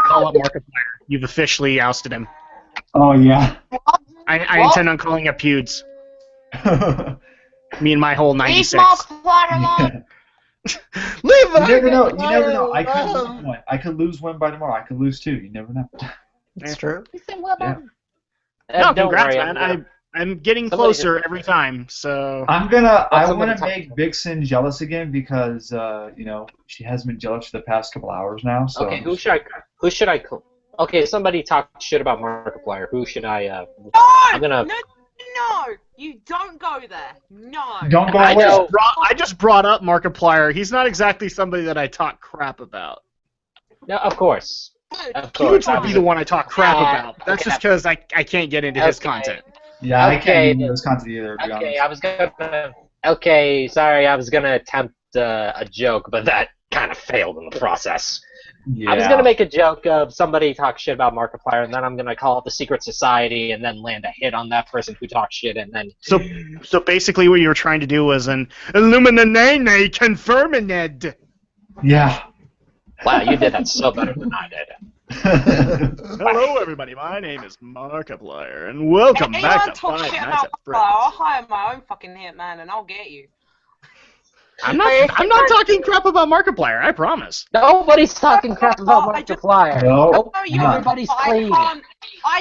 Call up Markiplier. You've officially ousted him. Oh yeah. I intend on calling up Pewds. Me and my whole 96. Markiplier. Leave You never know. You never know. I could lose one. I could lose one by tomorrow. I could lose two. You never know. It's true. Yeah. No, Don't congrats, worry, man. I'm getting Somebody closer every time. So I somebody want to talk- make Vixen jealous again because she has been jealous for the past couple hours now. So Okay, who should I call? Okay, somebody talk shit about Markiplier. Who should I? No! I'm gonna. No! You don't go there. No. don't go I away. know. I just brought up Markiplier. He's not exactly somebody that I talk crap about. No, of course. Of Pewds course. would be the one I talk crap Yeah, about. That's okay. just because I can't get into his Okay. content. Yeah, I Okay. can't use those content either. To be Okay, honest. I was gonna. Okay, sorry, I was gonna attempt a joke, but that kind of failed in the process. Yeah. I was gonna make a joke of somebody talk shit about Markiplier, and then I'm gonna call it the Secret Society, and then land a hit on that person who talks shit, and then. So basically, what you were trying to do was an Illuminane confirmined. Yeah. Wow, you did that so better than I did. Hello, everybody. My name is Markiplier, and welcome Anyone back to talk Five shit Nights about at Markiplier, I'll Freddy's. hire my own fucking hitman and I'll get you. I'm not talking crap about Markiplier. I promise. Nobody's talking crap about I just- Markiplier. No. Nope. No, you Everybody's clean. I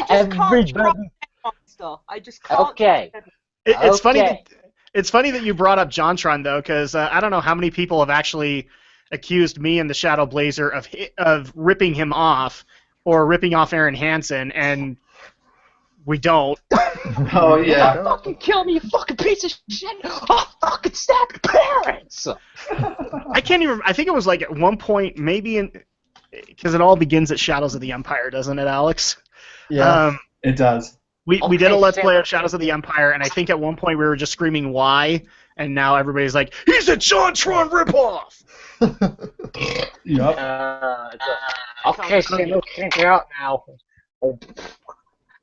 just can't Everybody. trust monster. I just can't. Okay. trust it. It's funny. Okay. It's funny that you brought up JonTron though, because I don't know how many people have actually accused me and the Shadow Blazer of ripping him off or ripping off Aaron Hansen, and we don't. Oh yeah. Fucking kill me, you fucking piece of shit! I'll fucking stab your parents! I can't even. I think it was like at one point, maybe because it all begins at Shadows of the Empire, doesn't it, Alex? Yeah. It does. We did a Okay, Let's fair. Play of Shadows of the Empire, and I think at one point we were just screaming "Why?" and now everybody's like, "He's a JonTron ripoff!" Yep. Okay, so you can't get out now.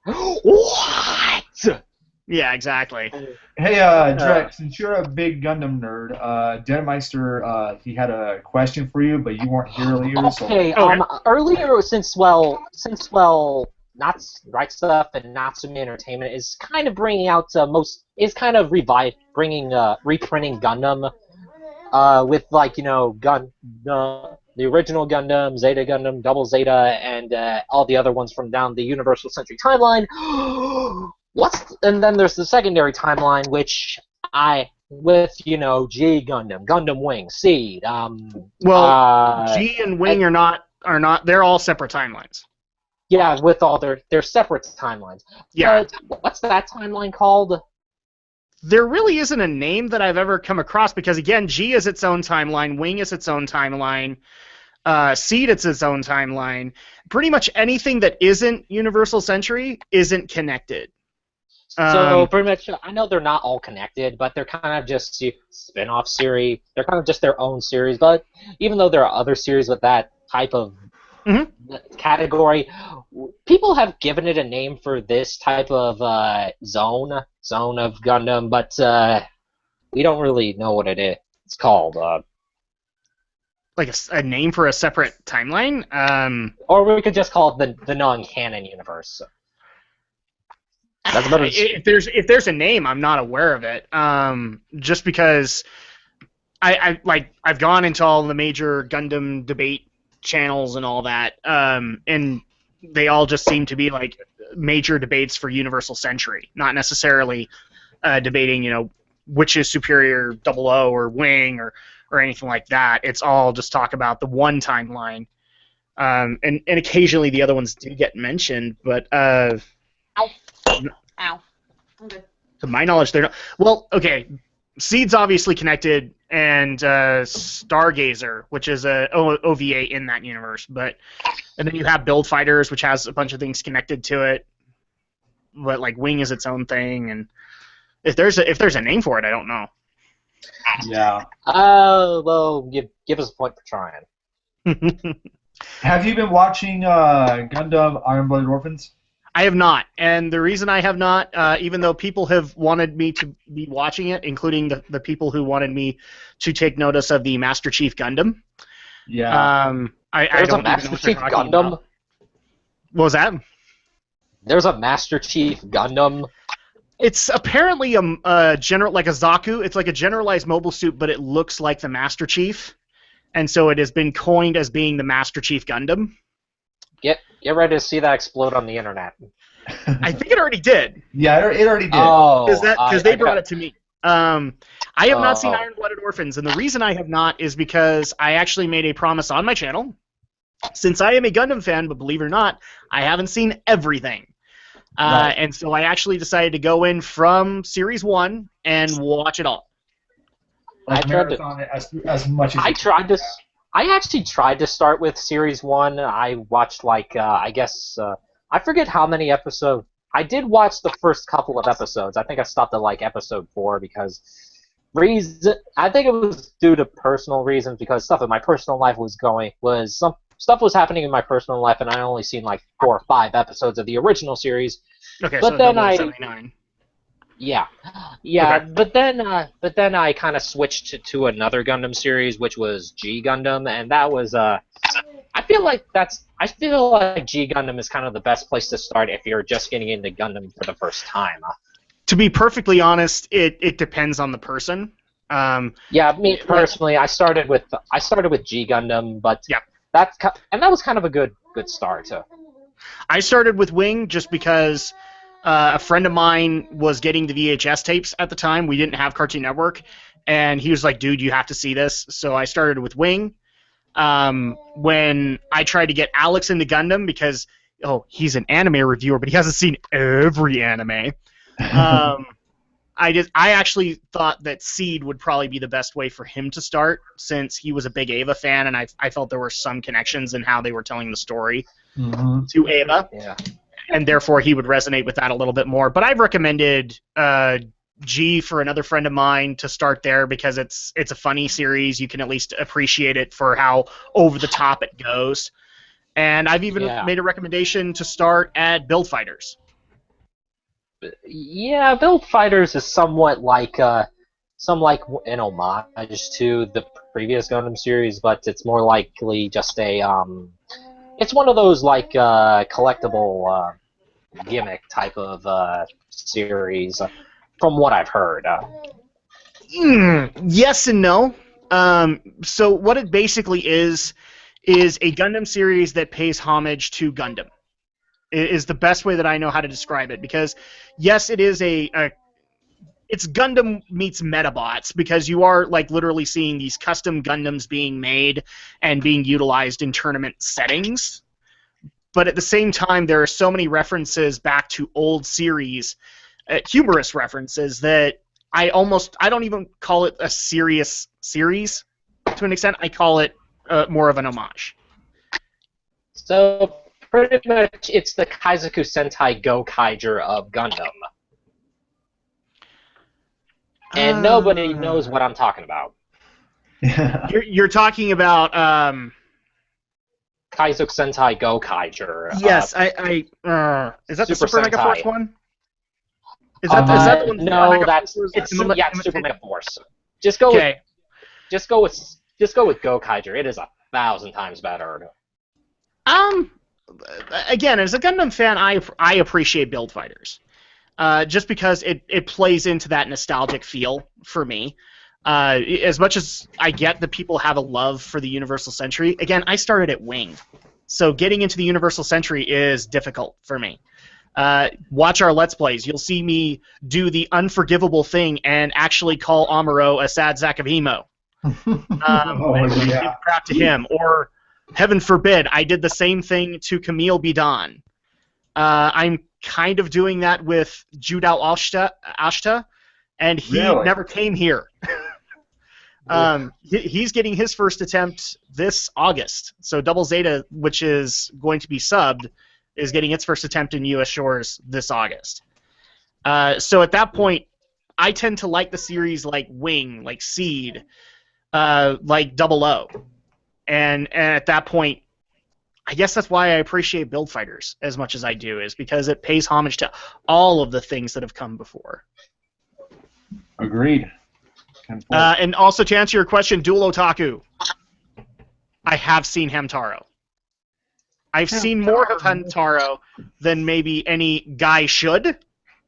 What? Yeah, exactly. Hey, Drek, since you're a big Gundam nerd, Denmeister, he had a question for you, but you weren't here earlier, so Okay, Okay. earlier, since not Right Stuff and Natsume Entertainment is kind of bringing out reprinting Gundam, with the original Gundam, Zeta Gundam, Double Zeta, and all the other ones from down the Universal Century timeline. And then there's the secondary timeline, which with G Gundam, Gundam Wing, Seed. Well, G and Wing are not. They're all separate timelines. Yeah, with all their separate timelines. Yeah. But what's that timeline called? There really isn't a name that I've ever come across because, again, G is its own timeline, Wing is its own timeline, Seed is its own timeline. Pretty much anything that isn't Universal Century isn't connected. So pretty much, I know they're not all connected, but they're kind of just spin-off series. They're kind of just their own series. But even though there are other series with that type of category, people have given it a name for this type of zone of Gundam, but we don't really know what it is. It's called. Like a name for a separate timeline? Or we could just call it the non-canon universe. That's about as- If there's a name, I'm not aware of it. Just because I've gone into all the major Gundam debate channels and all that, and they all just seem to be like major debates for Universal Century, not necessarily debating which is superior, 00 or Wing or anything like that. It's all just talk about the one timeline. And occasionally the other ones do get mentioned, but Ow. Ow. Okay. to my knowledge, they're not. Well, okay, Seed's obviously connected, and Stargazer, which is a OVA in that universe, and then you have Build Fighters, which has a bunch of things connected to it, but like Wing is its own thing, and if there's a name for it, I don't know. Yeah. Well, give us a point for trying. Have you been watching Gundam Iron Blooded Orphans? I have not, and the reason I have not, even though people have wanted me to be watching it, including the people who wanted me to take notice of the Master Chief Gundam. Yeah. I There's don't a Master even know what Chief they're talking Gundam. about. What was that? There's a Master Chief Gundam. It's apparently a general, like a Zaku. It's like a generalized mobile suit, but it looks like the Master Chief, and so it has been coined as being the Master Chief Gundam. Get ready to see that explode on the internet. I think it already did. Yeah, it already did. Oh, Because they brought it to me. I have not seen Oh. Iron Blooded Orphans, and the reason I have not is because I actually made a promise on my channel. Since I am a Gundam fan, but believe it or not, I haven't seen everything. Right. And so I actually decided to go in from Series 1 and watch it all. Like I tried to- marathon it as much as I actually tried to start with Series 1. I watched, I forget how many episodes. I did watch the first couple of episodes. I think I stopped at, episode 4 because I think it was due to personal reasons, because stuff in my personal life some stuff was happening in my personal life, and I only seen, 4 or 5 episodes of the original series. Okay, But so then 0079. Yeah, Okay. but then I kind of switched to another Gundam series, which was G Gundam, and that was I feel like G Gundam is kind of the best place to start if you're just getting into Gundam for the first time. To be perfectly honest, it depends on the person. Yeah, me personally, I started with G Gundam, but Yeah. that was kind of a good start too. I started with Wing just because a friend of mine was getting the VHS tapes at the time. We didn't have Cartoon Network, and he was like, dude, you have to see this. So I started with Wing. When I tried to get Alex into Gundam because, he's an anime reviewer, but he hasn't seen every anime. I actually thought that Seed would probably be the best way for him to start, since he was a big Ava fan, and I felt there were some connections in how they were telling the story to Ava. Yeah. And therefore he would resonate with that a little bit more. But I've recommended G for another friend of mine to start there because it's a funny series. You can at least appreciate it for how over the top it goes. And I've even made a recommendation to start at Build Fighters. Yeah, Build Fighters is somewhat like an homage to the previous Gundam series, but it's more likely just it's one of those collectible gimmick type of series, from what I've heard. Yes and no. So what it basically is a Gundam series that pays homage to Gundam. Is the best way that I know how to describe it, because yes, it is it's Gundam meets Metabots, because you are literally seeing these custom Gundams being made and being utilized in tournament settings. But at the same time, there are so many references back to old series, humorous references, that I don't even call it a serious series to an extent. I call it more of an homage. So pretty much it's the Kaizoku Sentai Gokaiger of Gundam. And nobody knows what I'm talking about. You're talking about Kaizoku Sentai Gokaiger. Yes, is that the Super Super Mega Sentai. Force one? Is that the one? No, it's Super Super Mega Force. Just go with Gokaiger. It is 1,000 times better. Again, as a Gundam fan, I appreciate Build Fighters, just because it plays into that nostalgic feel for me. As much as I get that people have a love for the Universal Century, again, I started at Wing, so getting into the Universal Century is difficult for me. watch our Let's Plays. You'll see me do the unforgivable thing and actually call Amuro a sad sack of emo. And yeah. give crap to him. Or, heaven forbid, I did the same thing to Camille Bidan. I'm kind of doing that with Judao Ashta, and he Really? never came here. He's getting his first attempt this August. So Double Zeta, which is going to be subbed, is getting its first attempt in U.S. shores this August. So at that point, I tend to like the series like Wing, like Seed, like Double O. And at that point, I guess that's why I appreciate Build Fighters as much as I do, is because it pays homage to all of the things that have come before. Agreed. And also, to answer your question, Dual Otaku, I have seen Hamtaro. I've seen more of Hamtaro than maybe any guy should,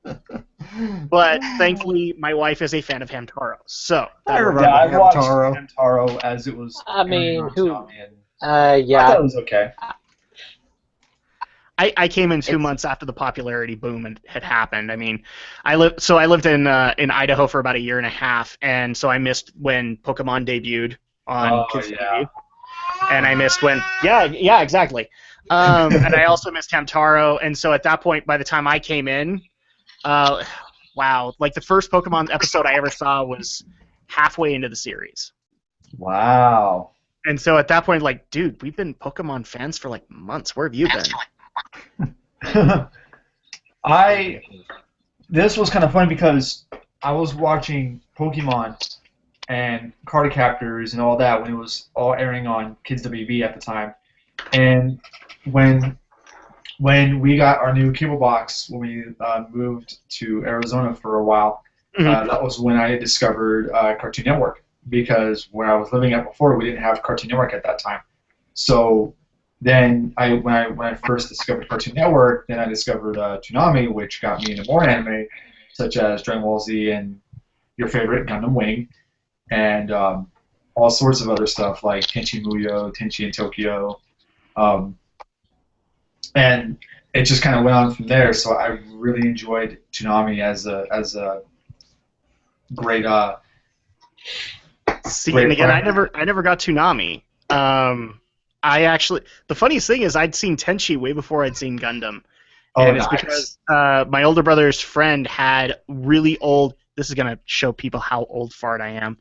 but thankfully my wife is a fan of Hamtaro. So I remember Yeah, I watched Hamtaro. Hamtaro as it was. I mean, airing on who- Toonami, and I Yeah. thought it was okay. I came in 2 months after the popularity boom had happened. I mean, I lived in Idaho for about a year and a half, and so I missed when Pokemon debuted on Kids yeah. TV. And I missed when yeah, exactly. And I also missed Hamtaro, and so at that point, by the time I came in, wow, like the first Pokemon episode I ever saw was halfway into the series. Wow. And so at that point, like, dude, we've been Pokemon fans for like months. Where have you been? This was kind of funny because I was watching Pokemon and Cardicaptors and all that when it was all airing on Kids WB at the time, and when we got our new cable box when we moved to Arizona for a while, that was when I discovered Cartoon Network, because where I was living at before we didn't have Cartoon Network at that time. So then when I first discovered Cartoon Network, then I discovered Toonami, which got me into more anime, such as Dragon Ball Z and your favorite Gundam Wing, and all sorts of other stuff like Tenchi Muyo, Tenchi in Tokyo, and it just kind of went on from there. So I really enjoyed Toonami as a great. See, Great and again, I plan. never got Toonami. I actually, the funniest thing is I'd seen Tenchi way before I'd seen Gundam. Oh, And it's nice. because my older brother's friend had really old. This is gonna show people how old fart I am.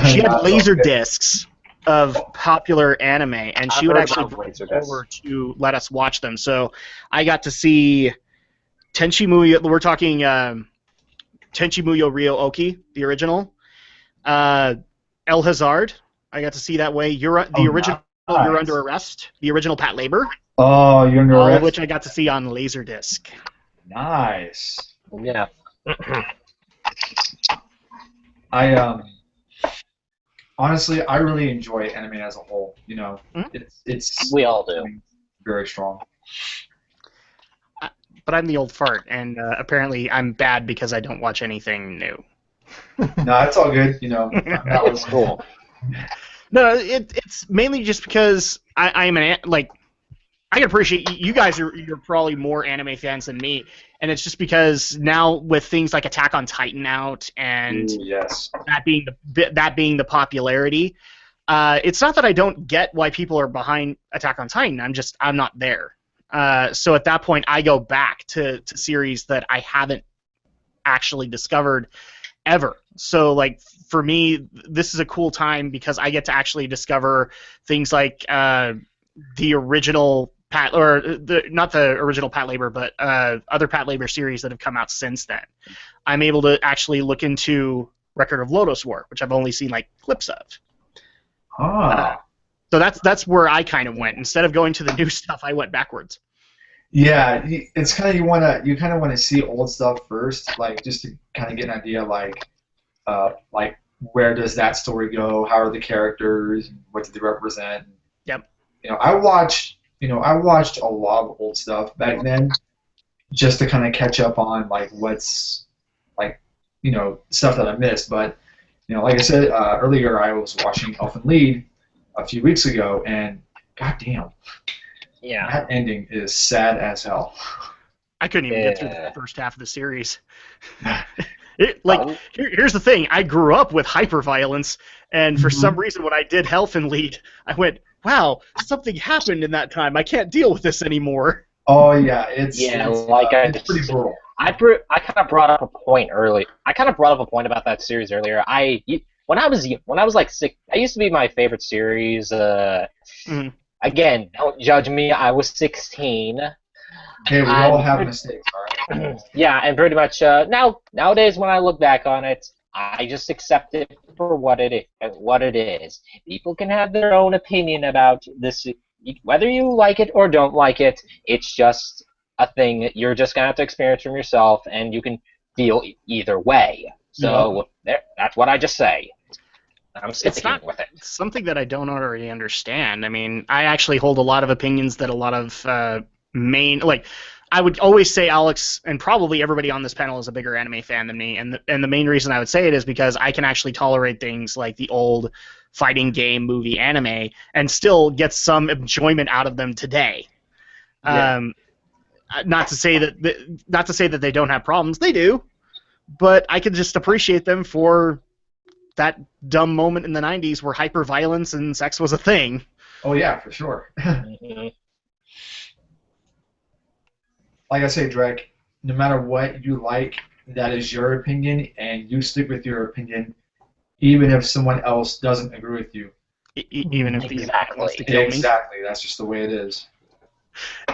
She had That's laser okay. discs of popular anime, and she I've would heard actually about bring laser them discs. over to let us watch them. So I got to see Tenchi Muyo. We're talking Tenchi Muyo Ryo Oki, the original. El Hazard. I got to see that way. The original. nice. You're Under Arrest. The original Pat Labor. Oh, you're under All of arrest. which I got to see on Laserdisc. Nice. Yeah. I honestly, I really enjoy anime as a whole. You know, it's We all do. very strong. But I'm the old fart, and apparently I'm bad because I don't watch anything new. No, it's all good. You know, that was It's cool. No, it's mainly just because I'm like, I can appreciate you guys you're probably more anime fans than me, and it's just because now with things like Attack on Titan out and yes. that being the popularity, it's not that I don't get why people are behind Attack on Titan. I'm not there. So at that point, I go back to series that I haven't actually discovered ever. So like for me, this is a cool time because I get to actually discover things like the original not the original Pat Labor, but other Pat Labor series that have come out since then. I'm able to actually look into Record of Lodoss War, which I've only seen like clips of. Ah. So that's where I kind of went. Instead of going to the new stuff, I went backwards. Yeah, it's kind of you kind of want to see old stuff first, like just to kind of get an idea, like where does that story go? How are the characters? What do they represent? Yep. You know, I watched a lot of old stuff back then, just to kind of catch up on like what's like, you know, stuff that I missed. But you know, like I said earlier, I was watching Elfen Lied a few weeks ago, and goddamn. Yeah. That ending is sad as hell. I couldn't even get through the Yeah. first half of the series. Oh. Here's the thing. I grew up with hyperviolence, and for some reason, when I did Health and Lead, I went, "Wow, something happened in that time. I can't deal with this anymore." Oh yeah, it's I pretty brutal. I kind of brought up a point early. I kind of brought up a point about that series earlier. When I was like 6, that used to be my favorite series. Again, don't judge me. I was 16. Hey, we all have mistakes, all right? Yeah, and pretty much nowadays when I look back on it, I just accept it for what it is. People can have their own opinion about this, whether you like it or don't like it. It's just a thing that you're just gonna have to experience from yourself, and you can feel either way. So that's what I just say. I'm sticking with it. It's something that I don't already understand. I mean, I actually hold a lot of opinions that a lot of I would always say Alex and probably everybody on this panel is a bigger anime fan than me, and the main reason I would say it is because I can actually tolerate things like the old fighting game movie anime and still get some enjoyment out of them today. Yeah. Not to say that they don't have problems, they do, but I can just appreciate them for that dumb moment in the 90s where hyperviolence and sex was a thing. Oh yeah, for sure. Mhm. Like I say, Drake, no matter what you like, that is your opinion, and you stick with your opinion, even if someone else doesn't agree with you. Even if the internet wants to Exactly. kill me. Exactly, that's just the way it is.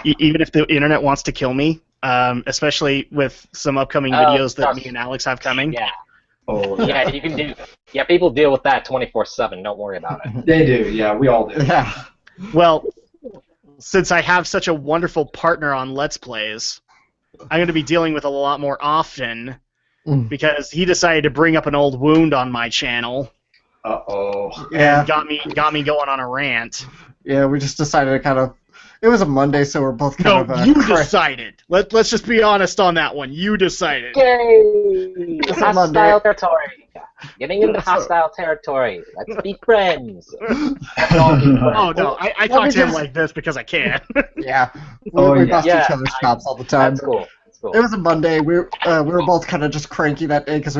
Even if the internet wants to kill me, especially with some upcoming videos that me and Alex have coming. Yeah, Oh yeah, you can do. Yeah, people deal with that 24/7. Don't worry about it. They do, yeah, we all do. Yeah. Well, since I have such a wonderful partner on Let's Plays, I'm going to be dealing with it a lot more often because he decided to bring up an old wound on my channel Uh-oh. Yeah. and got me going on a rant. Yeah, we just decided to kind of. It was a Monday, so we're both kind No, of. you decided. Let's just be honest on that one. You decided. Yay! It's a Monday. Hostile territory. Getting into hostile territory. Let's be friends. Let's all be friends. Oh no, I Let talk me to him just- like this because I can. Yeah. Oh, We yeah. bust Yeah, each other's chops all the time. That's cool. That's cool. It was a Monday. We were both kind of just cranky that day because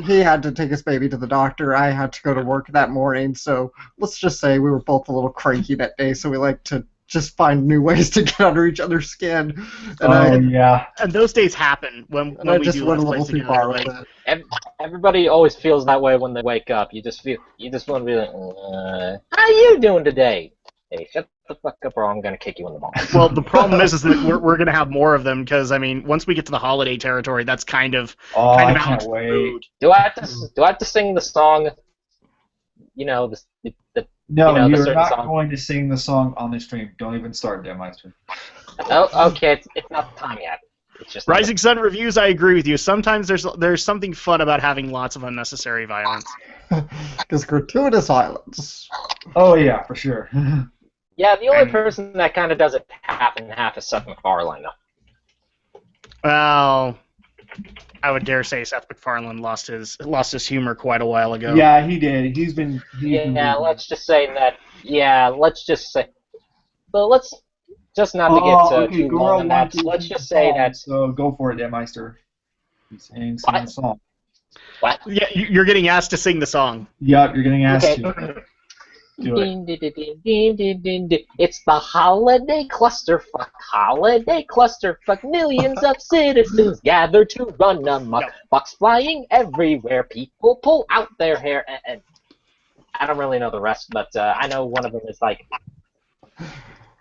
he had to take his baby to the doctor. I had to go to work that morning. So let's just say we were both a little cranky that day. So we like to just find new ways to get under each other's skin. And Yeah. And those days happen when I we just do went a Let's little Plays too together. far with Like, it. Everybody always feels that way when they wake up. You just want to be like, how you doing today? Hey, shut the fuck up or I'm gonna kick you in the balls. well, the problem is that we're going to have more of them because I mean, once we get to the holiday territory, that's kind of Oh, I kind of can't out wait. food. Do I have to sing the song? You know, the No, You know, the you're certain not song. going to sing the song on the stream. Don't even start, Demeister. oh, okay, it's not the time yet. It's just Rising Sun reviews, I agree with you. Sometimes there's something fun about having lots of unnecessary violence. Because gratuitous violence. Oh, yeah, for sure. Yeah, the only person that kind of does it half and half is Seth MacFarlane. Well, I would dare say Seth MacFarlane lost his humor quite a while ago. Yeah, he did. He's been Yeah, let's just say that. Yeah, let's just say. But let's just not to get too long on that. Let's just say that. So go for it, Demeister. Sing What? the song. What? Yeah, you're getting asked to sing the song. Yep, you're getting asked Okay. to. Do it. Ding, ding, ding, ding, ding, ding, ding. It's the holiday clusterfuck. Holiday clusterfuck. Millions of citizens gather to run amok. No. Bucks flying everywhere. People pull out their hair. And I don't really know the rest, but I know one of them is like.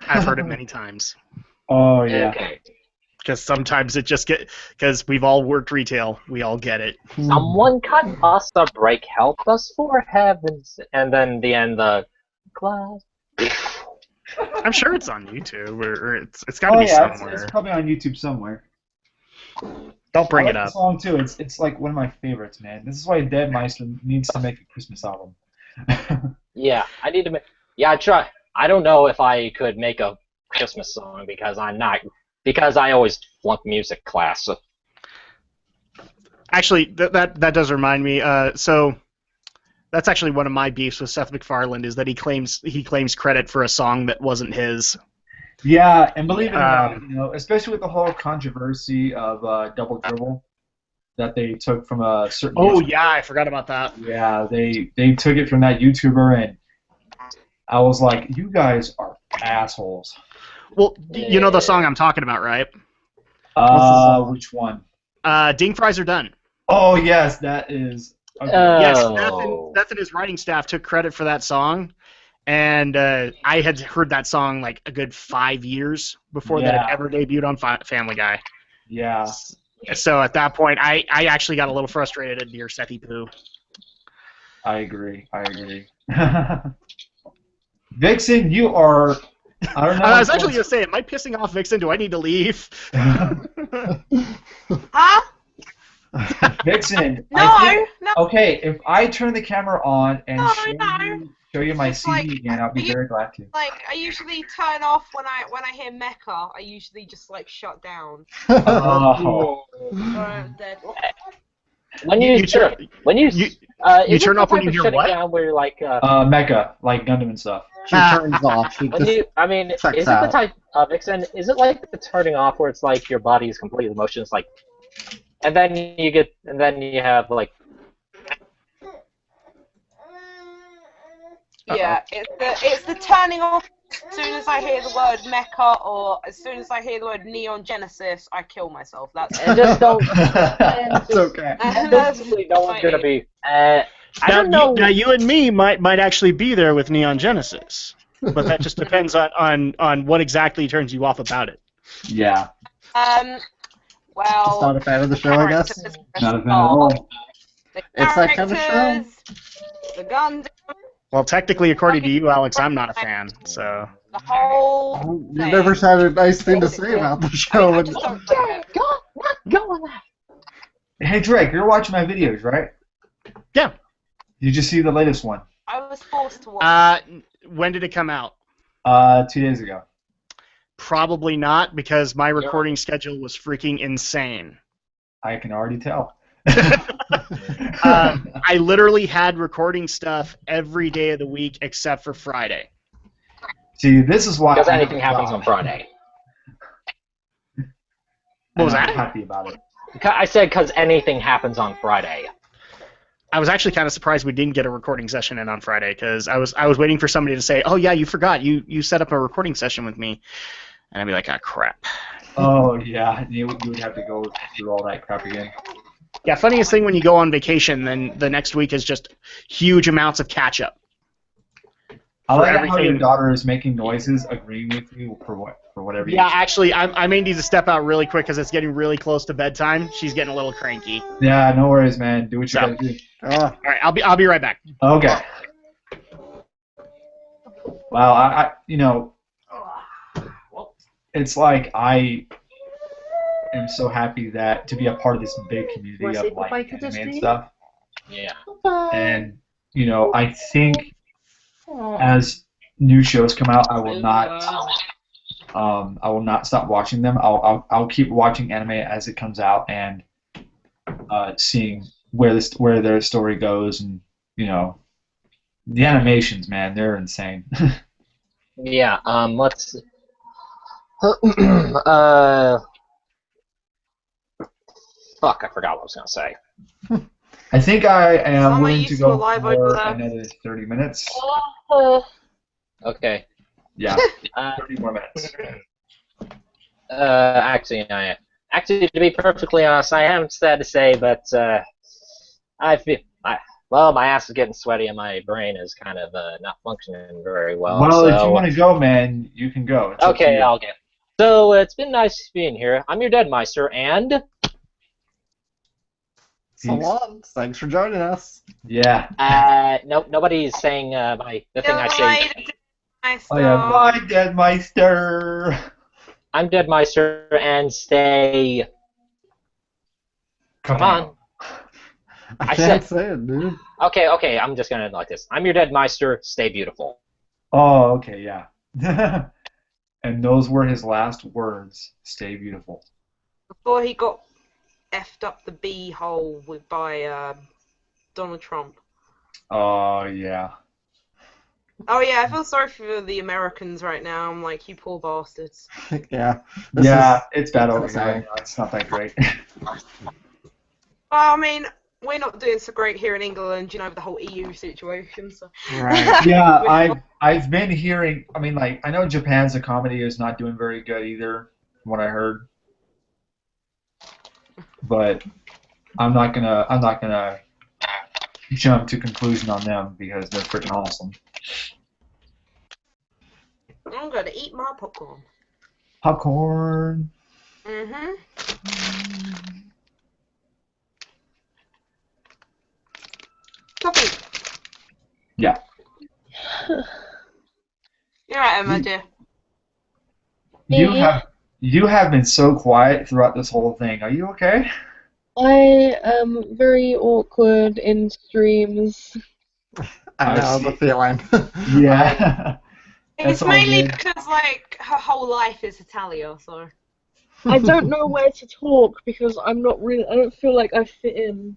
I've heard it many times. Oh, yeah. Okay. Because sometimes it just because we've all worked retail, we all get it. Someone cut us a break. Help us for heavens. And then the end, the class. I'm sure it's on YouTube or it's got to Oh, be yeah, somewhere. it's probably on YouTube somewhere. Don't bring I it like up. the song, too. It's like one of my favorites, man. This is why Deadmeister needs to make a Christmas album. Yeah, I need to make. Yeah, I try. I don't know if I could make a Christmas song because I'm not. Because I always flunk music class. So. Actually, that does remind me. So that's actually one of my beefs with Seth MacFarlane is that he claims credit for a song that wasn't his. Yeah, and believe it or not, Um, especially with the whole controversy of Double Dribble that they took from a certain. Oh yeah, I forgot about that. Yeah, they took it from that YouTuber, and I was like, you guys are assholes. Well, you know the song I'm talking about, right? song? Which one? Ding fries are done. Oh yes, that is. Okay. Yes, Oh. Seth and his writing staff took credit for that song, and I had heard that song like a good 5 years before that Yeah. it ever debuted on Family Guy. Yeah, So at that point, I actually got a little frustrated at Dear Sethy Poo. I agree. Vixen, you are. I don't know. I was actually going to say, am I pissing off Vixen? Do I need to leave? Huh? Vixen. No, no. Okay, if I turn the camera on and No, show you my It's CD like- again, I'll be you- very glad to. Like I usually turn off when I hear mecha. I usually just like shut down. Oh. Dead. When You you turn- when you you is turn it the off when type you of hear shutting what? down where you're like Mecha, like Gundam and stuff. She turns off. She when just you I mean checks is it the out. type Vixen, is it like the turning off where it's like your body is completely motionless like and then you have like Yeah, it's the turning off as soon as I hear the word mecha or as soon as I hear the word Neon Genesis, I kill myself. That's and just don't It's okay. basically no one's gonna be I don't know Now you and me might actually be there with Neon Genesis, but that just depends on what exactly turns you off about it. Yeah, well, Just not a fan of the show, I guess. characters, not a fan at all. The It's that kind of show. characters, The Gundam, Well, technically, according to you, Alex, I'm not a fan. So the whole You thing. never had a nice thing to say about the I show. mean, I and- just don't like it. not go on that. Hey Drake, you're watching my videos, right? yeah. You just see the latest one? I was forced to watch. When did it come out? 2 days ago. Probably not, because my recording schedule was freaking insane. I can already tell. I literally had recording stuff every day of the week except for Friday. See, this is why Because I'm anything happens on Friday. What was I'm that? happy about it. I said because anything happens on Friday. I was actually kind of surprised we didn't get a recording session in on Friday, because I was waiting for somebody to say, "Oh yeah, you forgot. You set up a recording session with me," and I'd be like, "Ah, crap." Oh yeah, you would have to go through all that crap again. Yeah, funniest thing when you go on vacation, then the next week is just huge amounts of catch up. I For like how your everything. daughter is making noises, agreeing with you for whatever. Yeah, actually, I may need to step out really quick because it's getting really close to bedtime. She's getting a little cranky. Yeah, no worries, man. Do what you So. gotta do. Oh, All right, I'll be right back. Okay. Wow, I it's like I am so happy that to be a part of this big community of like anime and stuff. Yeah. And I think as new shows come out, I will not stop watching them. I'll keep watching anime as it comes out and seeing where their story goes, and the animations, man, they're insane. Yeah. Let's. Fuck! I forgot what I was gonna say. I think I am Some are willing to useful go live for over there. another 30 minutes. Okay. Yeah, Uh, 30 more minutes. actually, to be perfectly honest, I am sad to say, but well, my ass is getting sweaty and my brain is kind of not functioning very well. Well, if so- you want to go, man, you can go. It's up to Okay, you. I'll get. So it's been nice being here. I'm your Dead Meister, and so long. Thanks for joining us. Yeah. nope, nobody's saying the thing I say. Nice Oh yeah, stuff. bye, Dead Meister. I'm Dead Meister, and stay. Come on. I I can't said- say it, dude. Okay, I'm just gonna like this. I'm your Dead Meister. Stay beautiful. Oh, okay, yeah. And those were his last words. Stay beautiful. Before he got effed up the bee hole by Donald Trump. Oh yeah. Oh yeah, I feel sorry for the Americans right now. I'm like, you poor bastards. Yeah. It's bad over upsetting. here. You know, it's not that great. Well, I mean, we're not doing so great here in England, you know, with the whole EU situation. So. Right. Yeah, I've been hearing. I mean, like I know Japan's economy is not doing very good either, from what I heard. But I'm not gonna jump to conclusion on them because they're freaking awesome. I'm gonna eat my popcorn. Popcorn. Mhm. Topping. Yeah. You're right, Emma, dear. You have been so quiet throughout this whole thing. Are you okay? I am very awkward in streams. I know the feeling. Yeah. It's all mainly good. because, like, her whole life is Italia, so. I don't know where to talk because I don't feel like I fit in.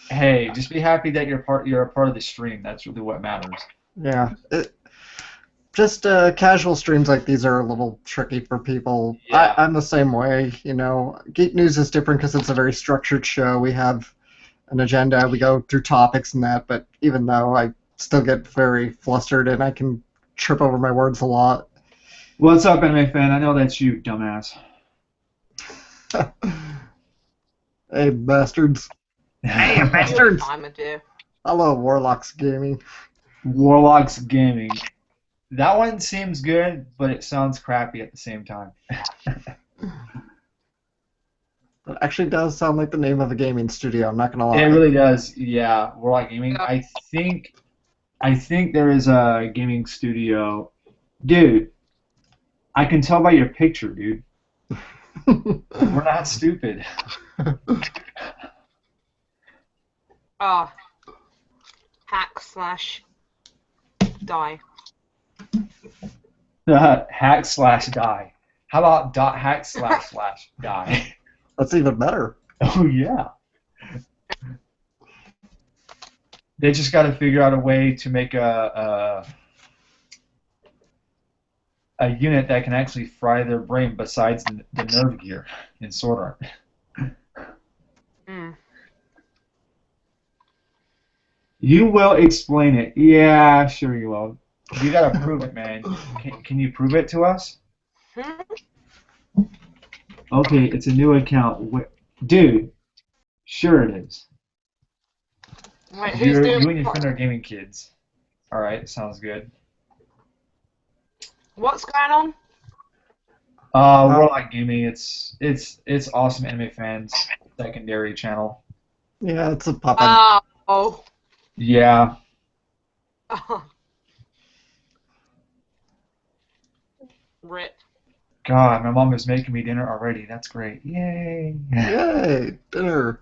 Hey, just be happy that you're a part of the stream. That's really what matters. Yeah. Just casual streams like these are a little tricky for people. Yeah. I'm the same way, you know. Geek News is different because it's a very structured show. We have an agenda. We go through topics and that, but even though I still get very flustered and I can trip over my words a lot. What's up, anime fan? I know that's you, dumbass. Hey, bastards. Hey, You're fine, my dear. Hello, Warlocks Gaming. Warlocks Gaming. That one seems good, but it sounds crappy at the same time. It actually does sound like the name of a gaming studio, I'm not going to lie. It really does. Yeah, Warlock Gaming. I think there is a gaming studio. Dude, I can tell by your picture, dude. We're not stupid. /die. Hack/die. How about .hack//die? That's even better. Oh yeah. They just got to figure out a way to make a unit that can actually fry their brain besides the nerve gear in Sword Art. You will explain it. Yeah, sure you will. You gotta prove it, man. Can you prove it to us? Okay, it's a new account. Dude, sure it is. Wait, You who's doing and your friend are gaming kids. Alright, sounds good. What's going on? Warlock Gaming, it's awesome anime fans secondary channel. Yeah, it's a puppet. Oh. Yeah. Rip. God, my mom is making me dinner already. That's great. Yay. Yay, dinner.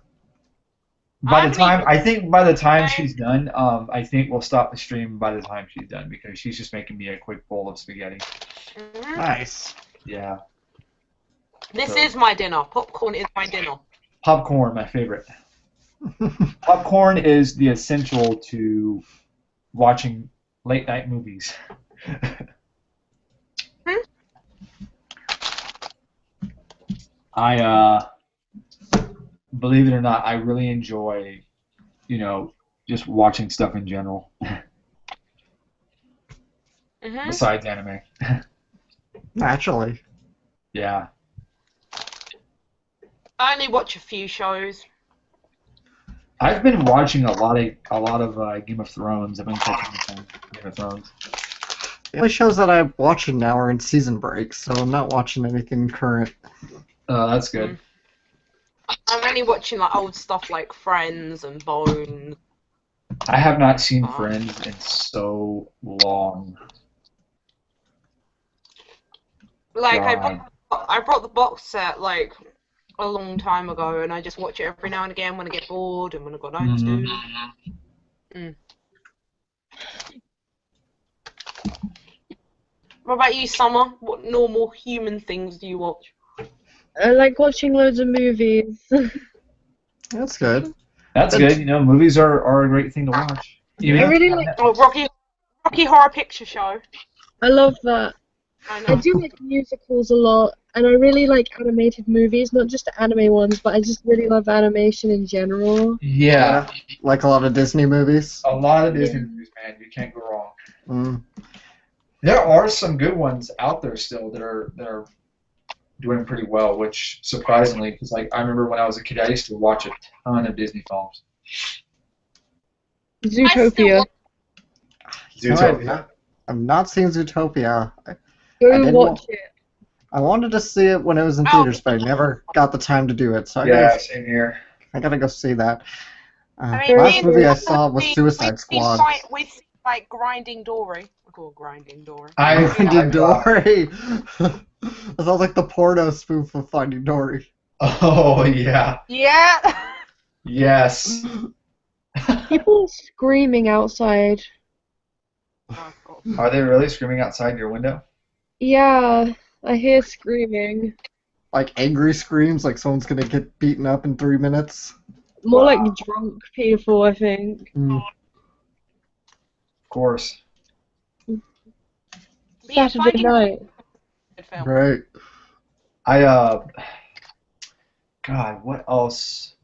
By the time she's done, I think we'll stop the stream by the time she's done because she's just making me a quick bowl of spaghetti. Nice. Yeah. This is my dinner. Popcorn is my dinner. Popcorn, my favorite. Popcorn is the essential to watching late night movies. I believe it or not, I really enjoy, just watching stuff in general. Besides anime. Naturally. Yeah. I only watch a few shows. I've been watching a lot of Game of Thrones. I've been catching up on Game of Thrones. The only shows that I'm watching now are in season breaks, so I'm not watching anything current. That's good. I'm only watching like old stuff like Friends and Bones. I have not seen Friends in so long. Like God. I brought the box set like a long time ago, and I just watch it every now and again when I get bored and when I've got nothing to do. What about you, Summer? What normal human things do you watch? I like watching loads of movies. That's good. That's good. Movies are a great thing to watch. I really like. Oh, Rocky Rocky Horror Picture Show. I love that. I I know. do like musicals a lot, and I really like animated movies, not just the anime ones, but I just really love animation in general. Yeah, Like a lot of Disney movies. a lot of Disney movies, man. You can't go wrong. Mm. There are some good ones out there still that are doing pretty well, which surprisingly, because like I remember when I was a kid, I used to watch a ton of Disney films. Zootopia. Zootopia. I've not seen Zootopia. I Go did watch it. I wanted to see it when it was in theaters, but I never got the time to do it. So Yeah, same here. I gotta go see that. I mean, Last me movie I and saw was Suicide Squad. We've seen, like Grinding Dory. I call it Grinding Dory. Finding Dory. That sounds like the porno spoof of Finding Dory. Oh yeah. Yeah. Yes. People screaming outside. Oh, God. Are they really screaming outside your window? Yeah, I hear screaming. Like angry screams, like someone's gonna get beaten up in 3 minutes. More Wow. like drunk people, I think. Mm. Of course. But yeah, Saturday Finding night. Good film. Right. God, what else?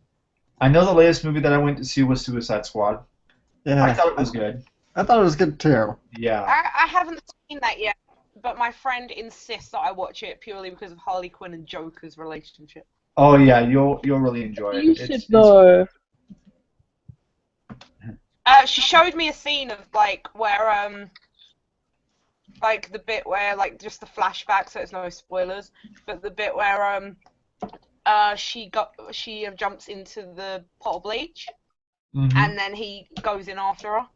I know the latest movie that I went to see was Suicide Squad. Yeah. I thought it was good. I thought it was good too. Yeah. I haven't seen that yet, but my friend insists that I watch it purely because of Harley Quinn and Joker's relationship. Oh yeah, you'll really enjoy it. You should know. She showed me a scene of like where like the bit where like just the flashback, so it's no spoilers, but the bit where she jumps into the pot of bleach Mhm. and then he goes in after her.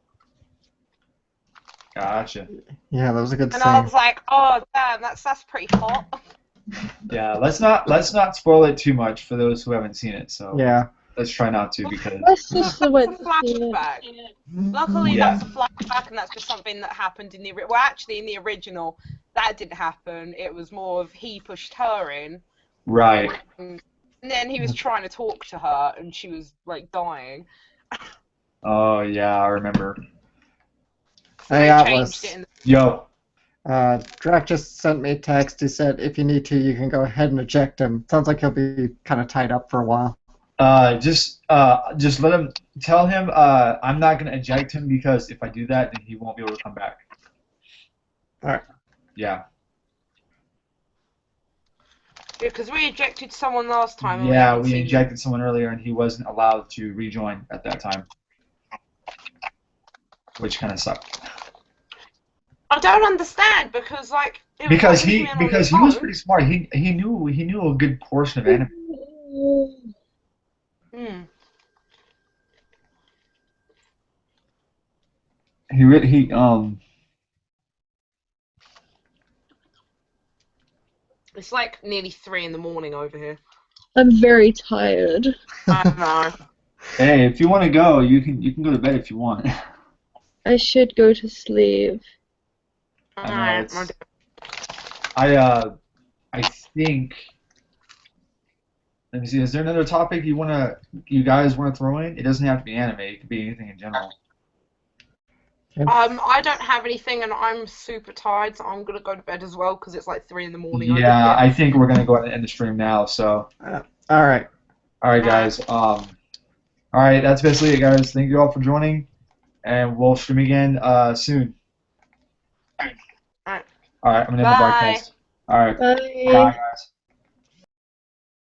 Gotcha. Yeah, that was a good And I scene. was like, oh damn, that's pretty hot. Yeah, let's not spoil it too much for those who haven't seen it. So Yeah. let's try not to because My sister went It's a to see it. flashback. Luckily, Yeah. that's a flashback, and that's just something that happened in the well, actually, in the original, that didn't happen. It was more of he pushed her in, right. and then he was trying to talk to her, and she was like dying. Oh yeah, I remember. So Hey, they Atlas. changed it. Yo. Drac just sent me a text. He said, if you need to, you can go ahead and eject him. Sounds like he'll be kind of tied up for a while. Just let him tell him I'm not gonna eject him because if I do that, then he won't be able to come back. All right. Yeah. Because we ejected someone last time. And Yeah, haven't we seen ejected someone earlier and he wasn't allowed to rejoin at that time, which kind of sucked. I don't understand because like it was Because like he him on because his he was own. pretty smart. He knew a good portion of anime. Hmm. It's like nearly 3 in the morning over here. I'm very tired. I don't know. Hey, if you want to go, you can go to bed if you want. I should go to sleep. I know, Alright, it's- I think. Let me see. Is there another topic you guys want to throw in? It doesn't have to be anime. It could be anything in general. I don't have anything, and I'm super tired, so I'm gonna go to bed as well because it's like 3 in the morning. over Yeah, here. I think we're gonna go ahead and end the stream now. So, All right. all right, guys. All right, that's basically it, guys. Thank you all for joining, and we'll stream again soon. Alright. All right, I'm gonna end the Bye. broadcast. All right, Bye. bye, guys.